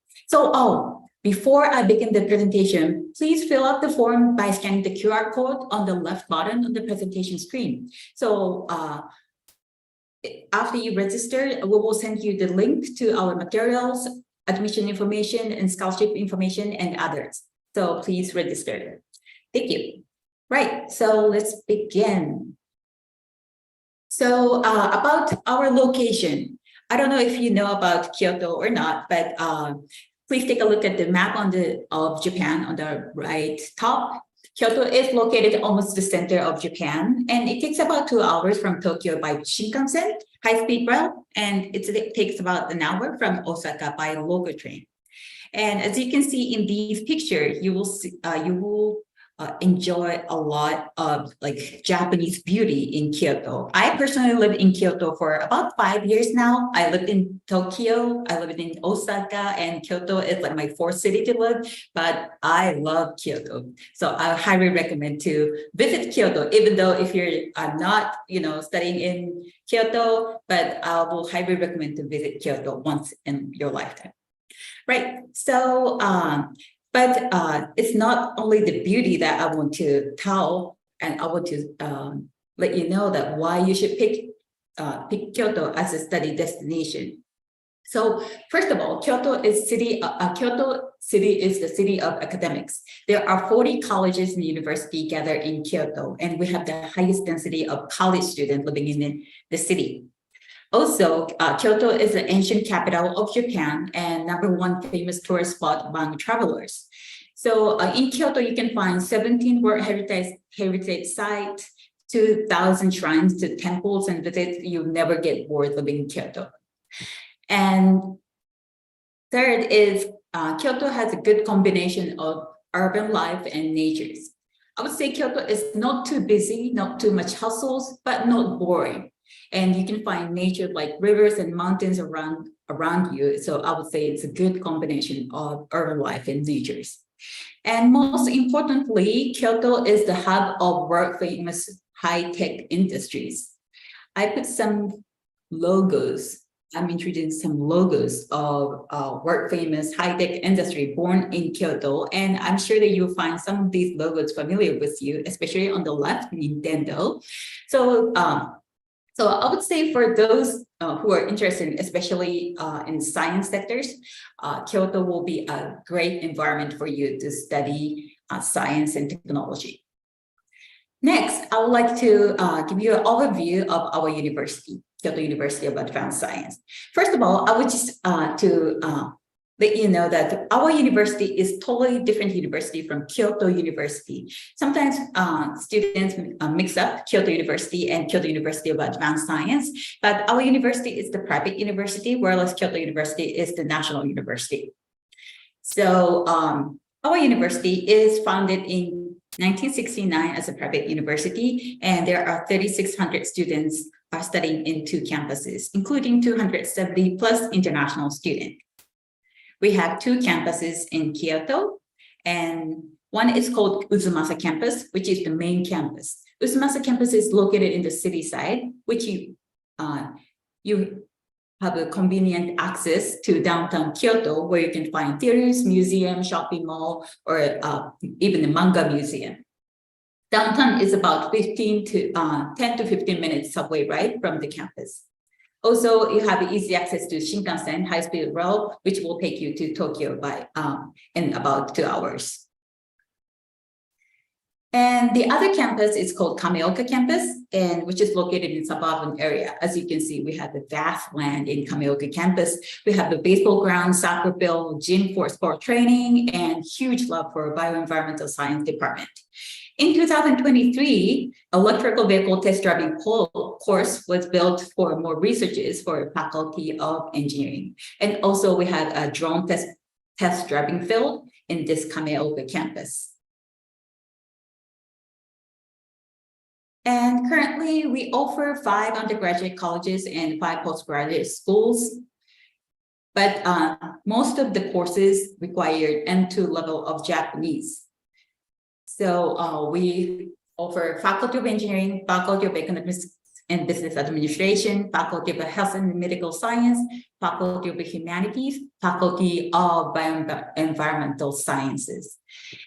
Before I begin the presentation, please fill out the form by scanning the QR code on the left bottom of the presentation screen. So after you register, we will send you the link to our materials, admission information, and scholarship information, and others. So please register. Thank you. Right, so let's begin. So about our location. I don't know if you know about Kyoto or not, but please take a look at the map of Japan on the right top. Kyoto is located almost the center of Japan, and it takes about 2 hours from Tokyo by Shinkansen, high-speed rail, and it takes about an hour from Osaka by local train. And as you can see in these pictures, you will enjoy a lot of like Japanese beauty in Kyoto. I personally lived in Kyoto for about 5 years now. I lived in Tokyo, I lived in Osaka, and Kyoto is like my fourth city to live, but I love Kyoto. So I highly recommend to visit Kyoto, even though if you're not, studying in Kyoto, but I will highly recommend to visit Kyoto once in your lifetime. Right, so but it's not only the beauty that I want to tell, and I want to let you know that why you should pick Kyoto as a study destination. So first of all, Kyoto City is the city of academics. There are 40 colleges and universities gathered in Kyoto, and we have the highest density of college students living in the city. Also, Kyoto is the ancient capital of Japan and #1 famous tourist spot among travelers. So in Kyoto, you can find 17 World Heritage sites, 2,000 shrines to temples and visits. You never get bored living in Kyoto. And third is Kyoto has a good combination of urban life and nature. I would say Kyoto is not too busy, not too much hustles, but not boring. And you can find nature like rivers and mountains around you. So I would say it's a good combination of urban life and nature. And most importantly, Kyoto is the hub of world-famous high-tech industries. I put some logos. I'm introducing some logos of world-famous high-tech industry born in Kyoto. And I'm sure that you'll find some of these logos familiar with you, especially on the left, Nintendo. So I would say for those who are interested, especially in science sectors, Kyoto will be a great environment for you to study science and technology. Next, I would like to give you an overview of our university, Kyoto University of Advanced Science. First of all, I would just let you know that our university is totally different university from Kyoto University. Sometimes students mix up Kyoto University and Kyoto University of Advanced Science, but our university is the private university, whereas Kyoto University is the national university. So our university is founded in 1969 as a private university, and there are 3,600 students are studying in 2 campuses, including 270 plus international students. We have 2 campuses in Kyoto, and one is called Uzumasa campus, which is the main campus. Uzumasa campus is located in the city side, which you have a convenient access to downtown Kyoto, where you can find theaters, museum, shopping mall, or even the manga museum. Downtown is about 10 to 15 minutes subway ride from the campus. Also, you have easy access to Shinkansen, high-speed rail, which will take you to Tokyo in about 2 hours. And the other campus is called Kameoka campus, which is located in suburban area. As you can see, we have the vast land in Kameoka campus. We have the baseball ground, soccer field, gym for sport training, and huge love for bioenvironmental science department. In 2023, electrical vehicle test driving course was built for more researchers for Faculty of Engineering. And also we had a drone test driving field in this Kameoka campus. And currently, we offer 5 undergraduate colleges and 5 postgraduate schools. But most of the courses require N2 level of Japanese. So we offer Faculty of Engineering, Faculty of Economics and Business Administration, Faculty of Health and Medical Science, Faculty of Humanities, Faculty of Environmental Sciences.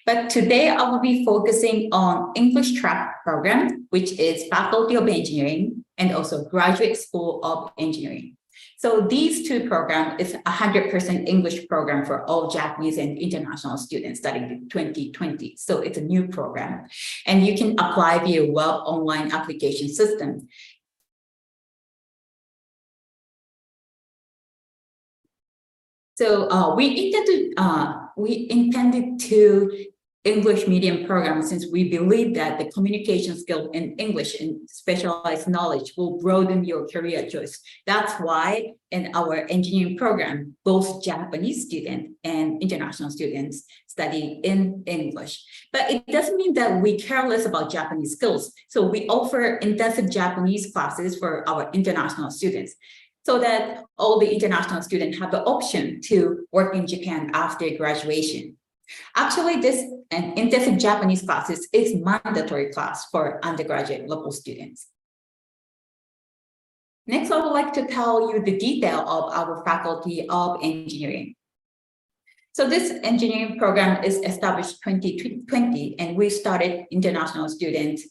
But today I will be focusing on English track program, which is Faculty of Engineering and also Graduate School of Engineering. So these 2 programs is 100% English program for all Japanese and international students studying in 2020. So it's a new program, and you can apply via web online application system. So we intended to English medium program since we believe that the communication skill in English and specialized knowledge will broaden your career choice. That's why in our engineering program, both Japanese students and international students study in English. But it doesn't mean that we care less about Japanese skills. So we offer intensive Japanese classes for our international students, so that all the international students have the option to work in Japan after graduation. Actually, this intensive Japanese classes is mandatory class for undergraduate level students. Next, I would like to tell you the detail of our Faculty of Engineering. So this engineering program is established 2020, and we started international student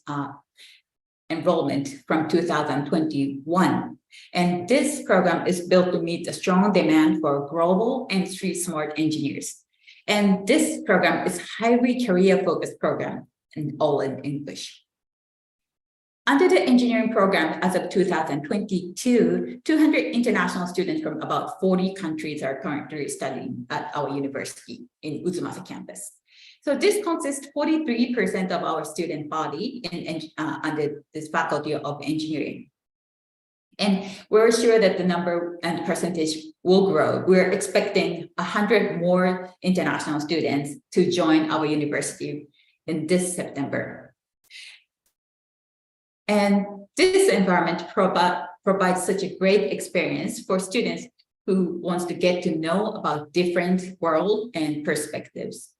enrollment from 2021. And this program is built to meet the strong demand for global and street smart engineers. And this program is highly career-focused program and all in English. Under the engineering program, as of 2022, 200 international students from about 40 countries are currently studying at our university in Uzumaki campus. So this consists 43% of our student body under this Faculty of Engineering. And we're sure that the number and percentage will grow. We're expecting 100 more international students to join our university in this September. And this environment provides such a great experience for students who wants to get to know about different world and perspectives.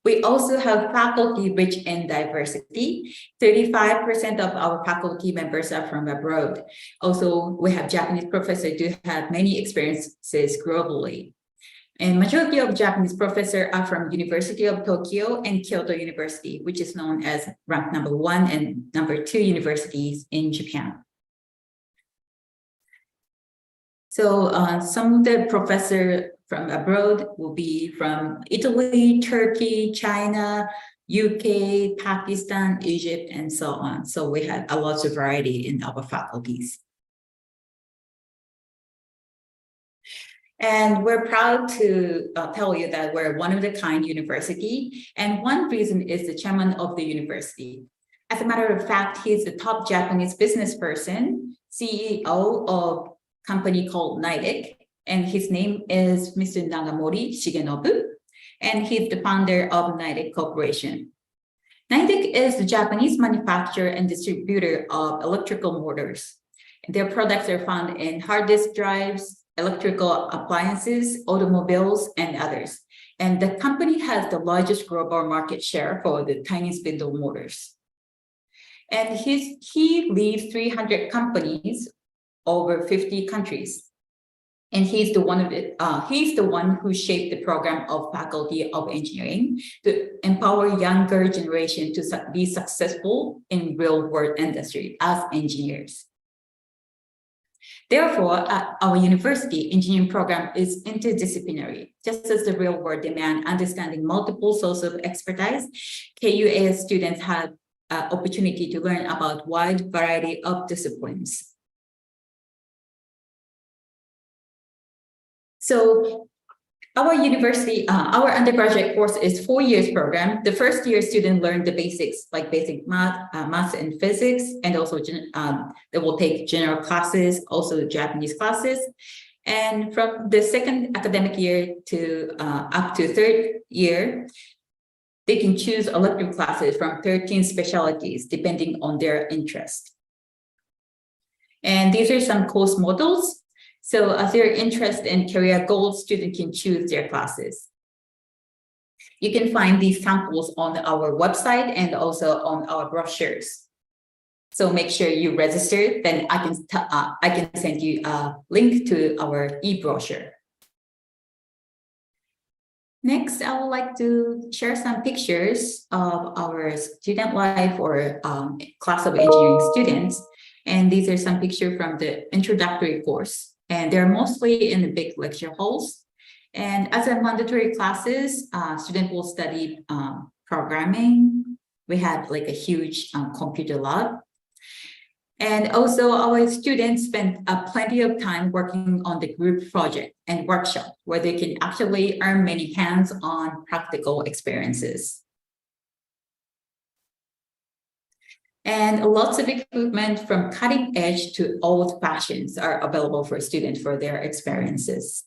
We also have faculty rich in diversity. 35% of our faculty members are from abroad. Also, we have Japanese professors who have many experiences globally. And majority of Japanese professors are from University of Tokyo and Kyoto University, which is known as rank number 1 and number 2 universities in Japan. So some of the professors from abroad will be from Italy, Turkey, China, UK, Pakistan, Egypt, and so on. So we have a lot of variety in our faculties. And we're proud to tell you that we're one of a kind university. And one reason is the chairman of the university. As a matter of fact, he's the top Japanese business person, CEO of a company called Nidec. And his name is Mr. Nagamori Shigenobu. And he's the founder of Nidec Corporation. Nidec is the Japanese manufacturer and distributor of electrical motors. Their products are found in hard disk drives, electrical appliances, automobiles, and others. And the company has the largest global market share for the tiny spindle motors. And he leads 300 companies over 50 countries. And he's the one who shaped the program of Faculty of Engineering to empower younger generation to be successful in real world industry as engineers. Therefore, at our university, engineering program is interdisciplinary. Just as the real world demand understanding multiple sources of expertise, KUAS students have opportunity to learn about wide variety of disciplines. So our university, our undergraduate course is 4 years program. The first year students learn the basics like basic math and physics, and also they will take general classes, also Japanese classes. And from the second academic year to up to third year, They can choose elective classes from 13 specialties depending on their interest. And these are some course models. So as their interest and career goals, students can choose their classes. You can find these samples on our website and also on our brochures. So make sure you register, then I can send you a link to our e-brochure. Next, I would like to share some pictures of our student life or class of engineering students. And these are some pictures from the introductory course. And they're mostly in the big lecture halls. And as a mandatory classes, students will study programming. We had like a huge computer lab. And also our students spend plenty of time working on the group project and workshop where they can actually earn many hands-on practical experiences. And lots of equipment from cutting edge to old fashions are available for students for their experiences.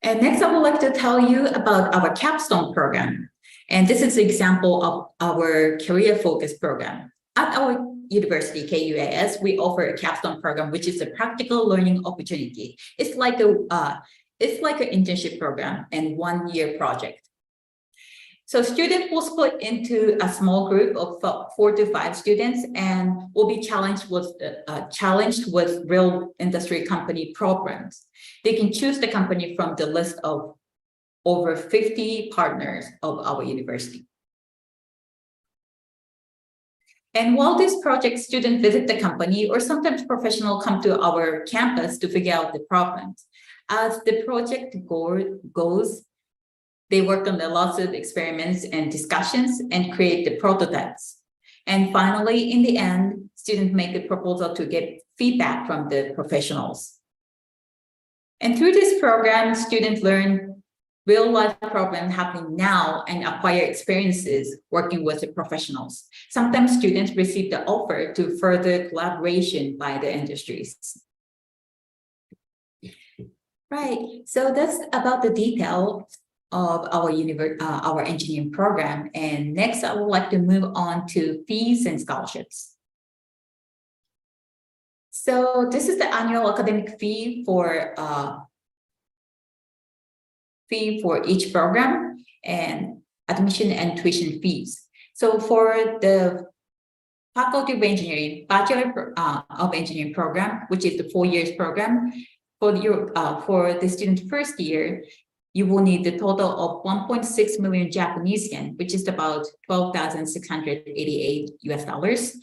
And next, I would like to tell you about our capstone program. And this is an example of our career focus program. At our university, KUAS, we offer a capstone program, which is a practical learning opportunity. It's like an internship program and one-year project. So students will split into a small group of 4 to 5 students and will be challenged with real industry company programs. They can choose the company from the list of over 50 partners of our university. And while this project, students visit the company or sometimes professionals come to our campus to figure out the problems. As the project goes, they work on lots of experiments and discussions and create the prototypes. And finally, in the end, students make a proposal to get feedback from the professionals. And through this program, students learn real-life problems happening now and acquire experiences working with the professionals. Sometimes students receive the offer to further collaboration by the industries. Right, so that's about the detail of our engineering program. And next, I would like to move on to fees and scholarships. So this is the annual academic fee for each program and admission and tuition fees. So for the Faculty of Engineering, Bachelor of Engineering program, which is the 4 years program, for the student's first year, you will need the total of 1.6 million Japanese yen, which is about $12,688.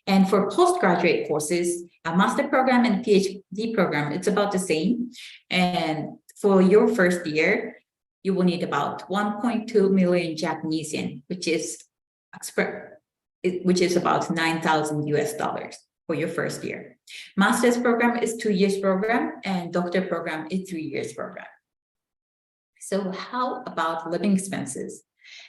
And for postgraduate courses, a master program and PhD program, it's about the same. And for your first year, you will need about 1.2 million Japanese yen, which is about $9,000 for your first year. Master's program is 2 years program and doctor program is 3 years program. So how about living expenses?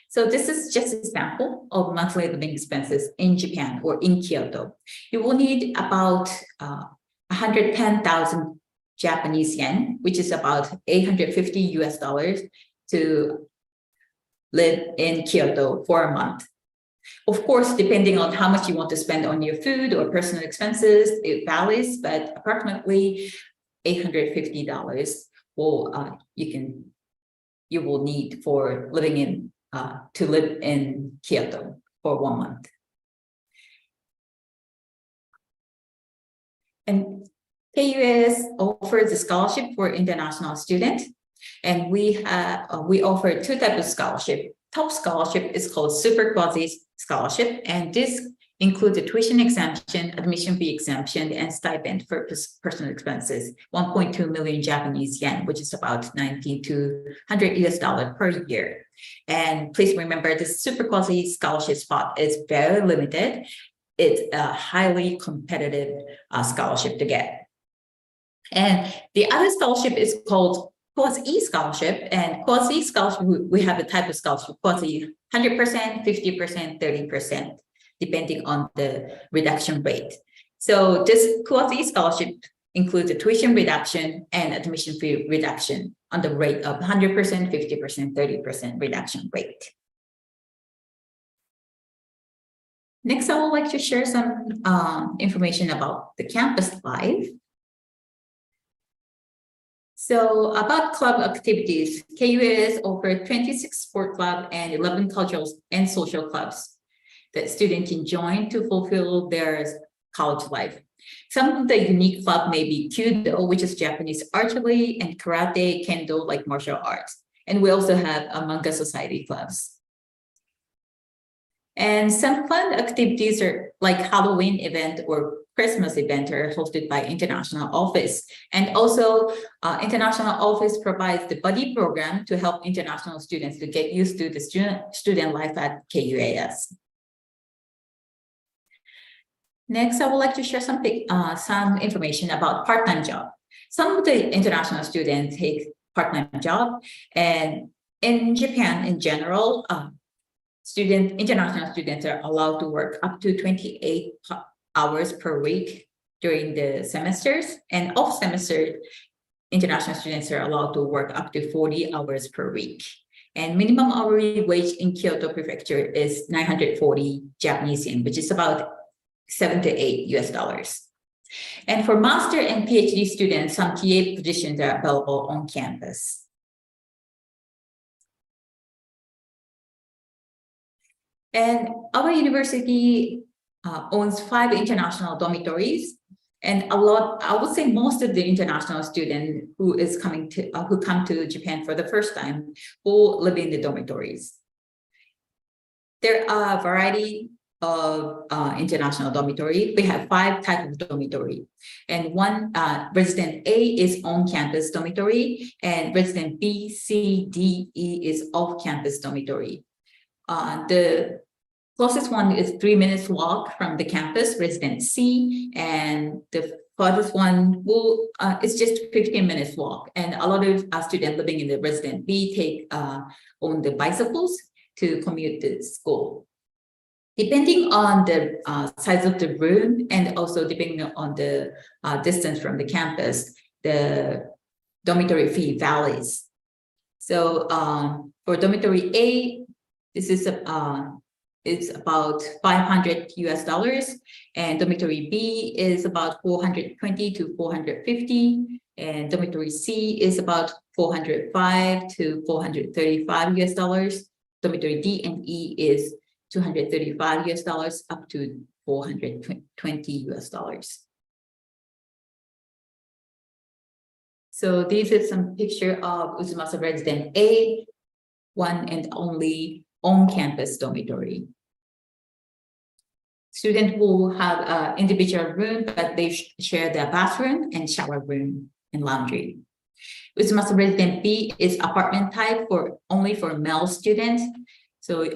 So this is just a sample of monthly living expenses in Japan or in Kyoto. You will need about 110,000 Japanese yen, which is about $850 to live in Kyoto for a month. Of course, depending on how much you want to spend on your food or personal expenses, it varies, but approximately $850 you will need for living in to live in Kyoto for 1 month. And KUAS offers a scholarship for international students, and we offer 2 types of scholarship. Top scholarship is called Super Quasi Scholarship, and this includes a tuition exemption, admission fee exemption, and stipend for personal expenses, 1.2 million Japanese yen, which is about $90 to $100 per year. And please remember, the Super Quasi Scholarship spot is very limited. It's a highly competitive scholarship to get. And the other scholarship is called Quasi Scholarship, and Quasi Scholarship, we have a type of scholarship, Quasi 100%, 50%, 30%. Depending on the reduction rate. So this Quasi Scholarship includes a tuition reduction and admission fee reduction on the rate of 100%, 50%, 30% reduction rate. Next, I would like to share some information about the campus life. So about club activities, KUAS offers 26 sport clubs and 11 cultural and social clubs that students can join to fulfill their college life. Some of the unique clubs may be Kyudo, which is Japanese archery, and karate, kendo, like martial arts. And we also have manga society clubs. And some fun activities are like Halloween event or Christmas event are hosted by International Office. And also International Office provides the buddy program to help international students to get used to the student life at KUAS. Next, I would like to share some information about part-time job. Some of the international students take part-time job, and in Japan in general, international students are allowed to work up to 28 hours per week during the semesters, and off semester, international students are allowed to work up to 40 hours per week. And minimum hourly wage in Kyoto Prefecture is 940 Japanese yen, which is about $7 to $8. And for master and PhD students, some TA positions are available on campus. And our university owns 5 international dormitories, and I would say most of the international students who come to Japan for the first time will live in the dormitories. There are a variety of international dormitory. We have 5 types of dormitory, and one resident A is on-campus dormitory, and resident B, C, D, E is off-campus dormitory. The closest one is 3 minutes walk from the campus, resident C, and the farthest one is just 15 minutes walk. And a lot of students living in the resident B own the bicycles to commute to school. Depending on the size of the room and also depending on the distance from the campus, the dormitory fee varies. So for dormitory A, this is it's about $500, and dormitory B is about $420 to $450, and dormitory C is about $405 to $435. Dormitory D and E is $235 up to $420. So these are some picture of Uzumasa resident A, one and only on-campus dormitory. Students will have an individual room, but they share their bathroom and shower room and laundry. Uzumasa resident B is apartment type only for male students. So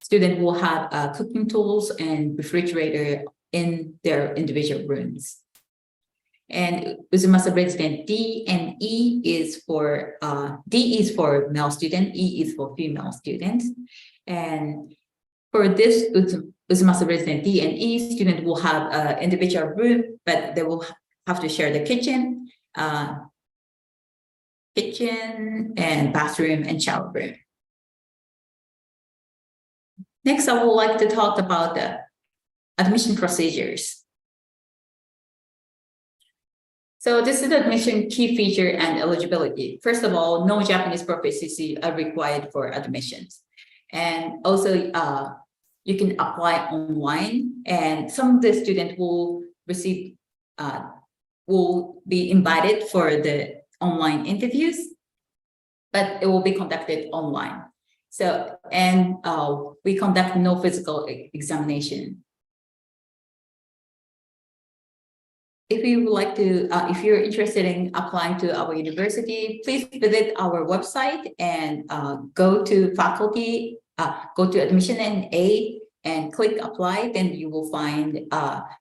students will have cooking tools and refrigerator in their individual rooms. And Uzumasa resident D and E is for D is for male student, E is for female students. And for this Uzumasa resident D and E, student will have an individual room, but they will have to share the kitchen and bathroom and shower room. Next, I would like to talk about the admission procedures. So this is the admission key feature and eligibility. First of all, no Japanese proficiency are required for admissions. And also you can apply online, and some of the students will be invited for the online interviews, but it will be conducted online. So, and we conduct no physical examination. If you would like to, if you're interested in applying to our university, please visit our website and go to faculty, go to admission and A and click apply. Then you will find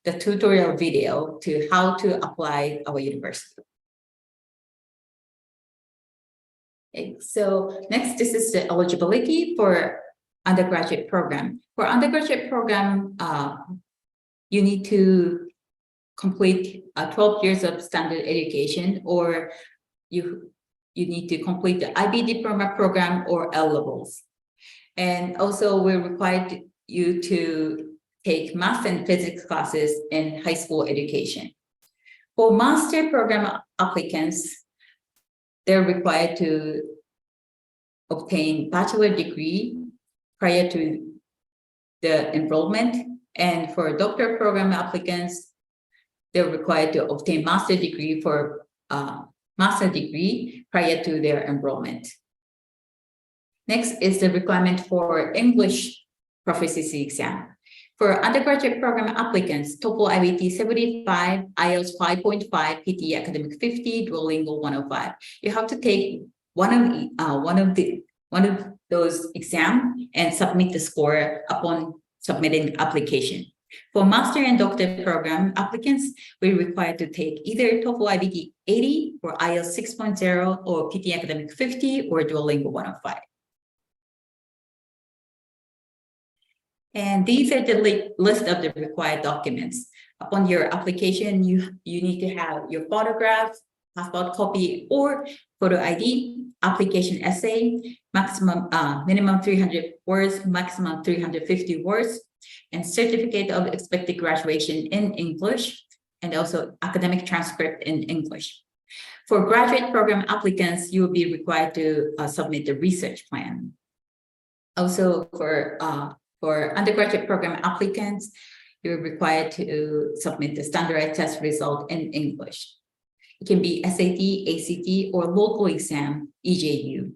the tutorial video to how to apply our university. Okay, so next, this is the eligibility for undergraduate program. For undergraduate program, you need to complete 12 years of standard education, or you need to complete the IB diploma program or L levels. And also we required you to take math and physics classes in high school education. For master program applicants, they're required to obtain bachelor degree prior to the enrollment. And for doctor program applicants, they're required to obtain master degree prior to their enrollment. Next is the requirement for English proficiency exam. For undergraduate program applicants, TOEFL IBT 75, IELTS 5.5, PTE Academic 50, Duolingo 105. You have to take one of those exams and submit the score upon submitting application. For master and doctor program applicants, we're required to take either TOEFL IBT 80 or IELTS 6.0 or PTE Academic 50 or Duolingo 105. And these are the list of the required documents. Upon your application, you need to have your photograph, passport copy, or photo ID, application essay, maximum minimum 300 words, maximum 350 words, and certificate of expected graduation in English, and also academic transcript in English. For graduate program applicants, you will be required to submit the research plan. Also for undergraduate program applicants, you're required to submit the standardized test result in English. It can be SAT, ACT, or local exam, EJU.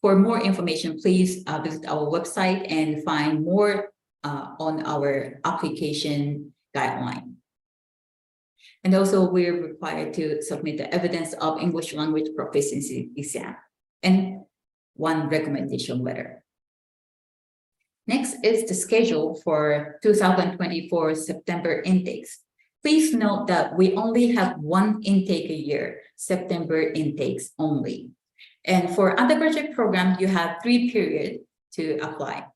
For more information, please visit our website and find more on our application guideline. And also, we're required to submit the evidence of English language proficiency exam and one recommendation letter. Next is the schedule for 2024 September intakes. Please note that we only have one intake a year, September intakes only. And for undergraduate program, you have 3 periods to apply.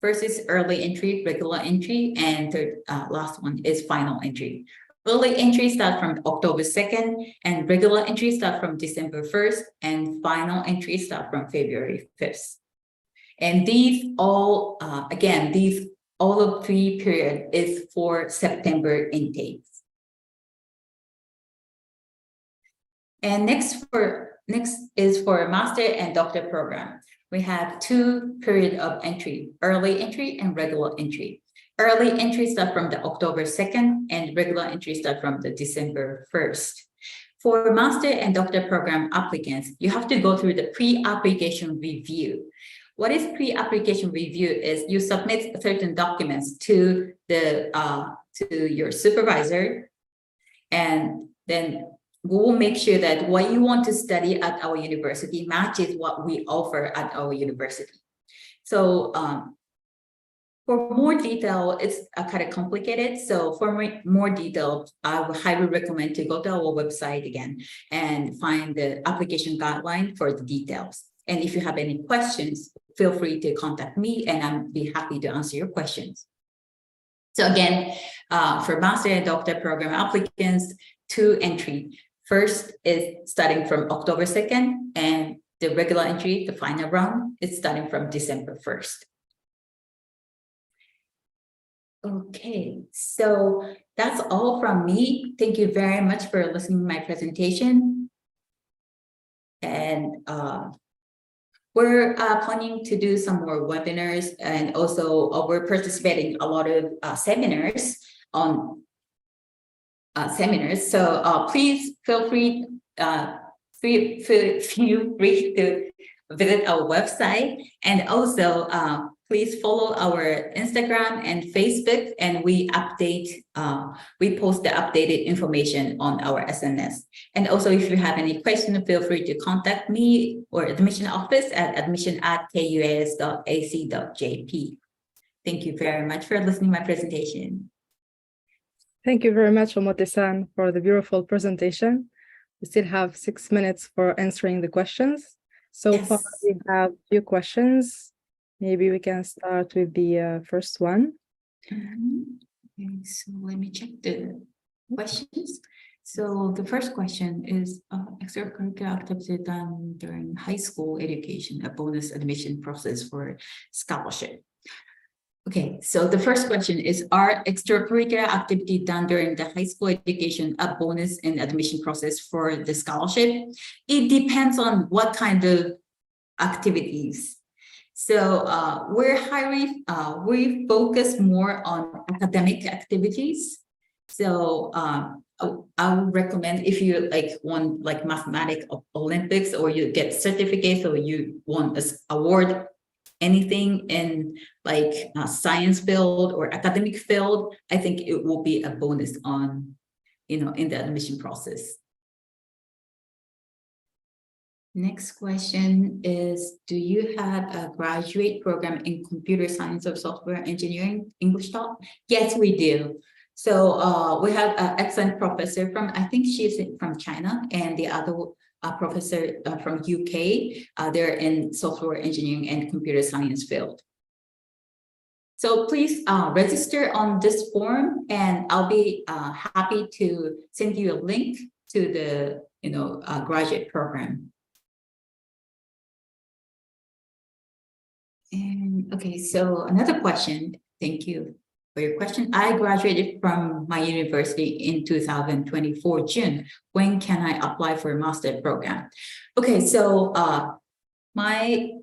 First is early entry, regular entry, and third, last one is final entry. Early entry starts from October 2nd, and regular entry starts from December 1st, and final entry starts from February 5th. And these all, all of 3 periods is for September intakes. And next is for master and doctor program. We have 2 periods of entry, early entry and regular entry. Early entry starts from the October 2nd, and regular entry starts from the December 1st. For master and doctor program applicants, you have to go through the pre-application review. What is pre-application review is you submit certain documents to your supervisor, and then we will make sure that what you want to study at our university matches what we offer at our university. So for more detail, it's kind of complicated. So for more detail, I would highly recommend to go to our website again and find the application guideline for the details. And if you have any questions, feel free to contact me and I'll be happy to answer your questions. So again, for master and doctor program applicants, 2 entry. First is starting from October 2nd, and the regular entry, the final round, is starting from December 1st. Okay, so that's all from me. Thank you very much for listening to my presentation. And we're planning to do some more webinars, and also we're participating a lot of seminars on seminars. So please feel free to visit our website, and also please follow our Instagram and Facebook, and we post the updated information on our SNS. And also, if you have any questions, feel free to contact me or admission office at admission@kus.ac.jp. Thank you very much for listening to my presentation. Thank you very much, Omote-san, for the beautiful presentation. We still have 6 minutes for answering the questions. So Yes. far, we have a few questions. Maybe we can start with the first one. Okay, so let me check the questions. So the first question is extracurricular activity done during high school education, a bonus admission process for scholarship. Okay, so the first question is, are extracurricular activity done during the high school education a bonus in admission process for the scholarship? It depends on what kind of activities. So we focus more on academic activities. So I would recommend, if you want mathematics Olympics, or you get certificates, or you want an award, anything in science field or academic field, I think it will be a bonus on, in the admission process. Next question is, do you have a graduate program in computer science or software engineering English taught? Yes, we do. So we have an excellent professor from, I think she's from China, and the other professor from UK. They're in software engineering and computer science field. So please register on this form, and I'll be happy to send you a link to the graduate program. And okay, so another question. Thank you for your question. I graduated from my university in 2024 June. When can I apply for a master program? Okay, so I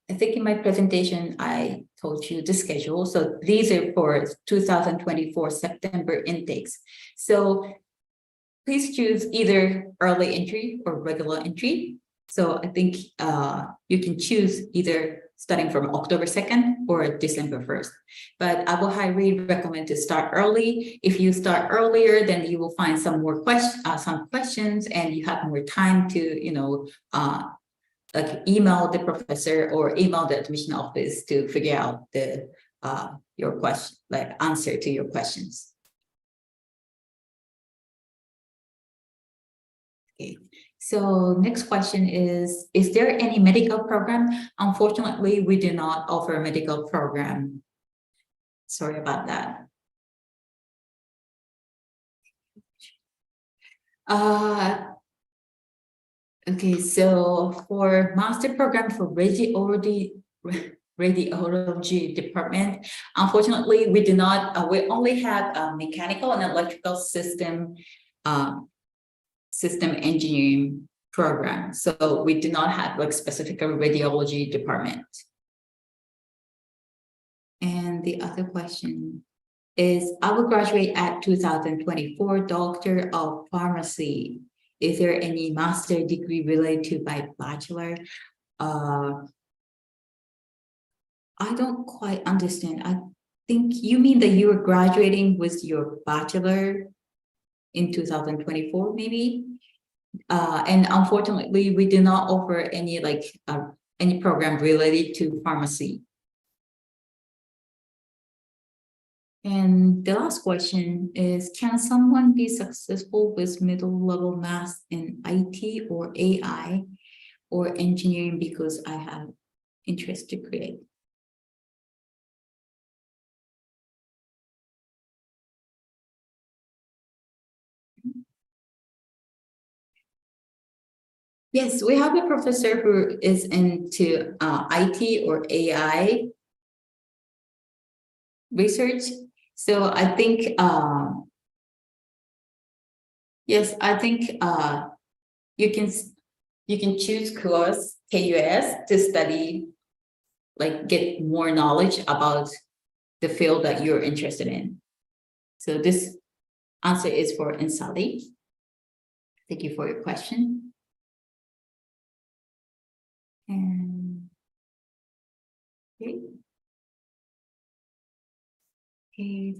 think in my presentation I told you the schedule. So these are for 2024 September intakes. So please choose either early entry or regular entry. So I think you can choose either starting from October 2nd or December 1st. But I will highly recommend to start early. If you start earlier, then you will find some more questions, and you have more time to, email the professor or email the admission office to figure out the your question, answer to your questions. Okay. So next question is there any medical program? Unfortunately, we do not offer a medical program. Sorry about that. Okay, so for master program for radiology department, unfortunately, we do not, we only have a mechanical and electrical system engineering program. So we do not have specific radiology department. And the other question is, I will graduate at 2024 Doctor of Pharmacy. Is there any master degree related to my bachelor? I don't quite understand. I think you mean that you were graduating with your bachelor in 2024, maybe? And unfortunately, we do not offer any any program related to pharmacy. And the last question is, can someone be successful with middle-level math in IT or AI or engineering because I have interest to create? Yes, we have a professor who is into IT or AI research. So I think, yes, I think you can choose course KUS to study, get more knowledge about the field that you're interested in. So this answer is for Insali. Thank you for your question. And okay. Okay,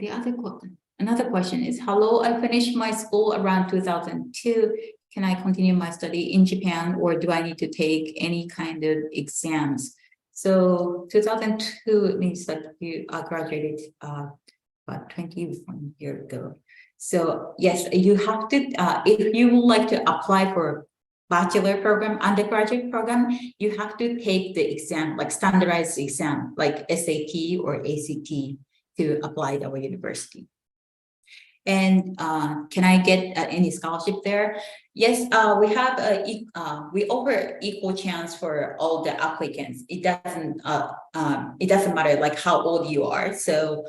another question is, hello, I finished my school around 2002. Can I continue my study in Japan, or do I need to take any kind of exams? So 2002 means that you graduated about 21 years ago. So yes, you have to, if you would like to apply for bachelor program, undergraduate program, you have to take the exam, standardized exam, like SAT or ACT, to apply at our university. And can I get any scholarship there? Yes, we have we offer equal chance for all the applicants. It doesn't matter like how old you are. So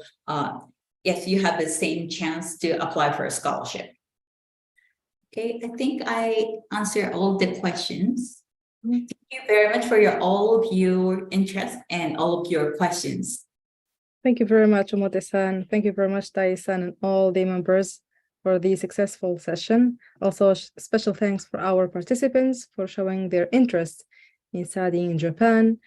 yes, you have the same chance to apply for a scholarship. Okay, I think I answered all the questions. Thank you very much for all of your interest and all of your questions. Thank you very much, Omote-san. Thank you very much, Tai-san, and all the members for the successful session. Also, special thanks for our participants for showing their interest in studying in Japan.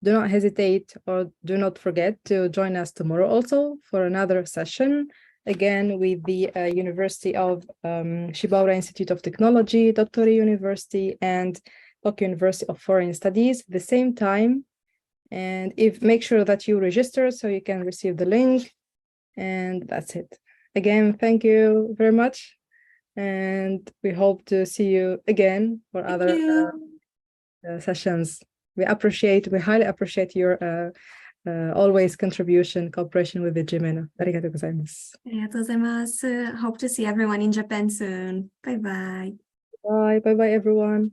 Do not hesitate or do not forget to join us tomorrow also for another session, again with the University of Shibaura Institute of Technology, Tottori University, and Tokyo University of Foreign Studies at the same time. And make sure that you register so you can receive the link. And that's it. Again, thank you very much. And we hope to see you again for other sessions. We highly appreciate your always contribution, cooperation with the J-MENA. ありがとうございます。ありがとうございます。Hope to see everyone in Japan soon. Bye bye. Bye, bye, bye, everyone.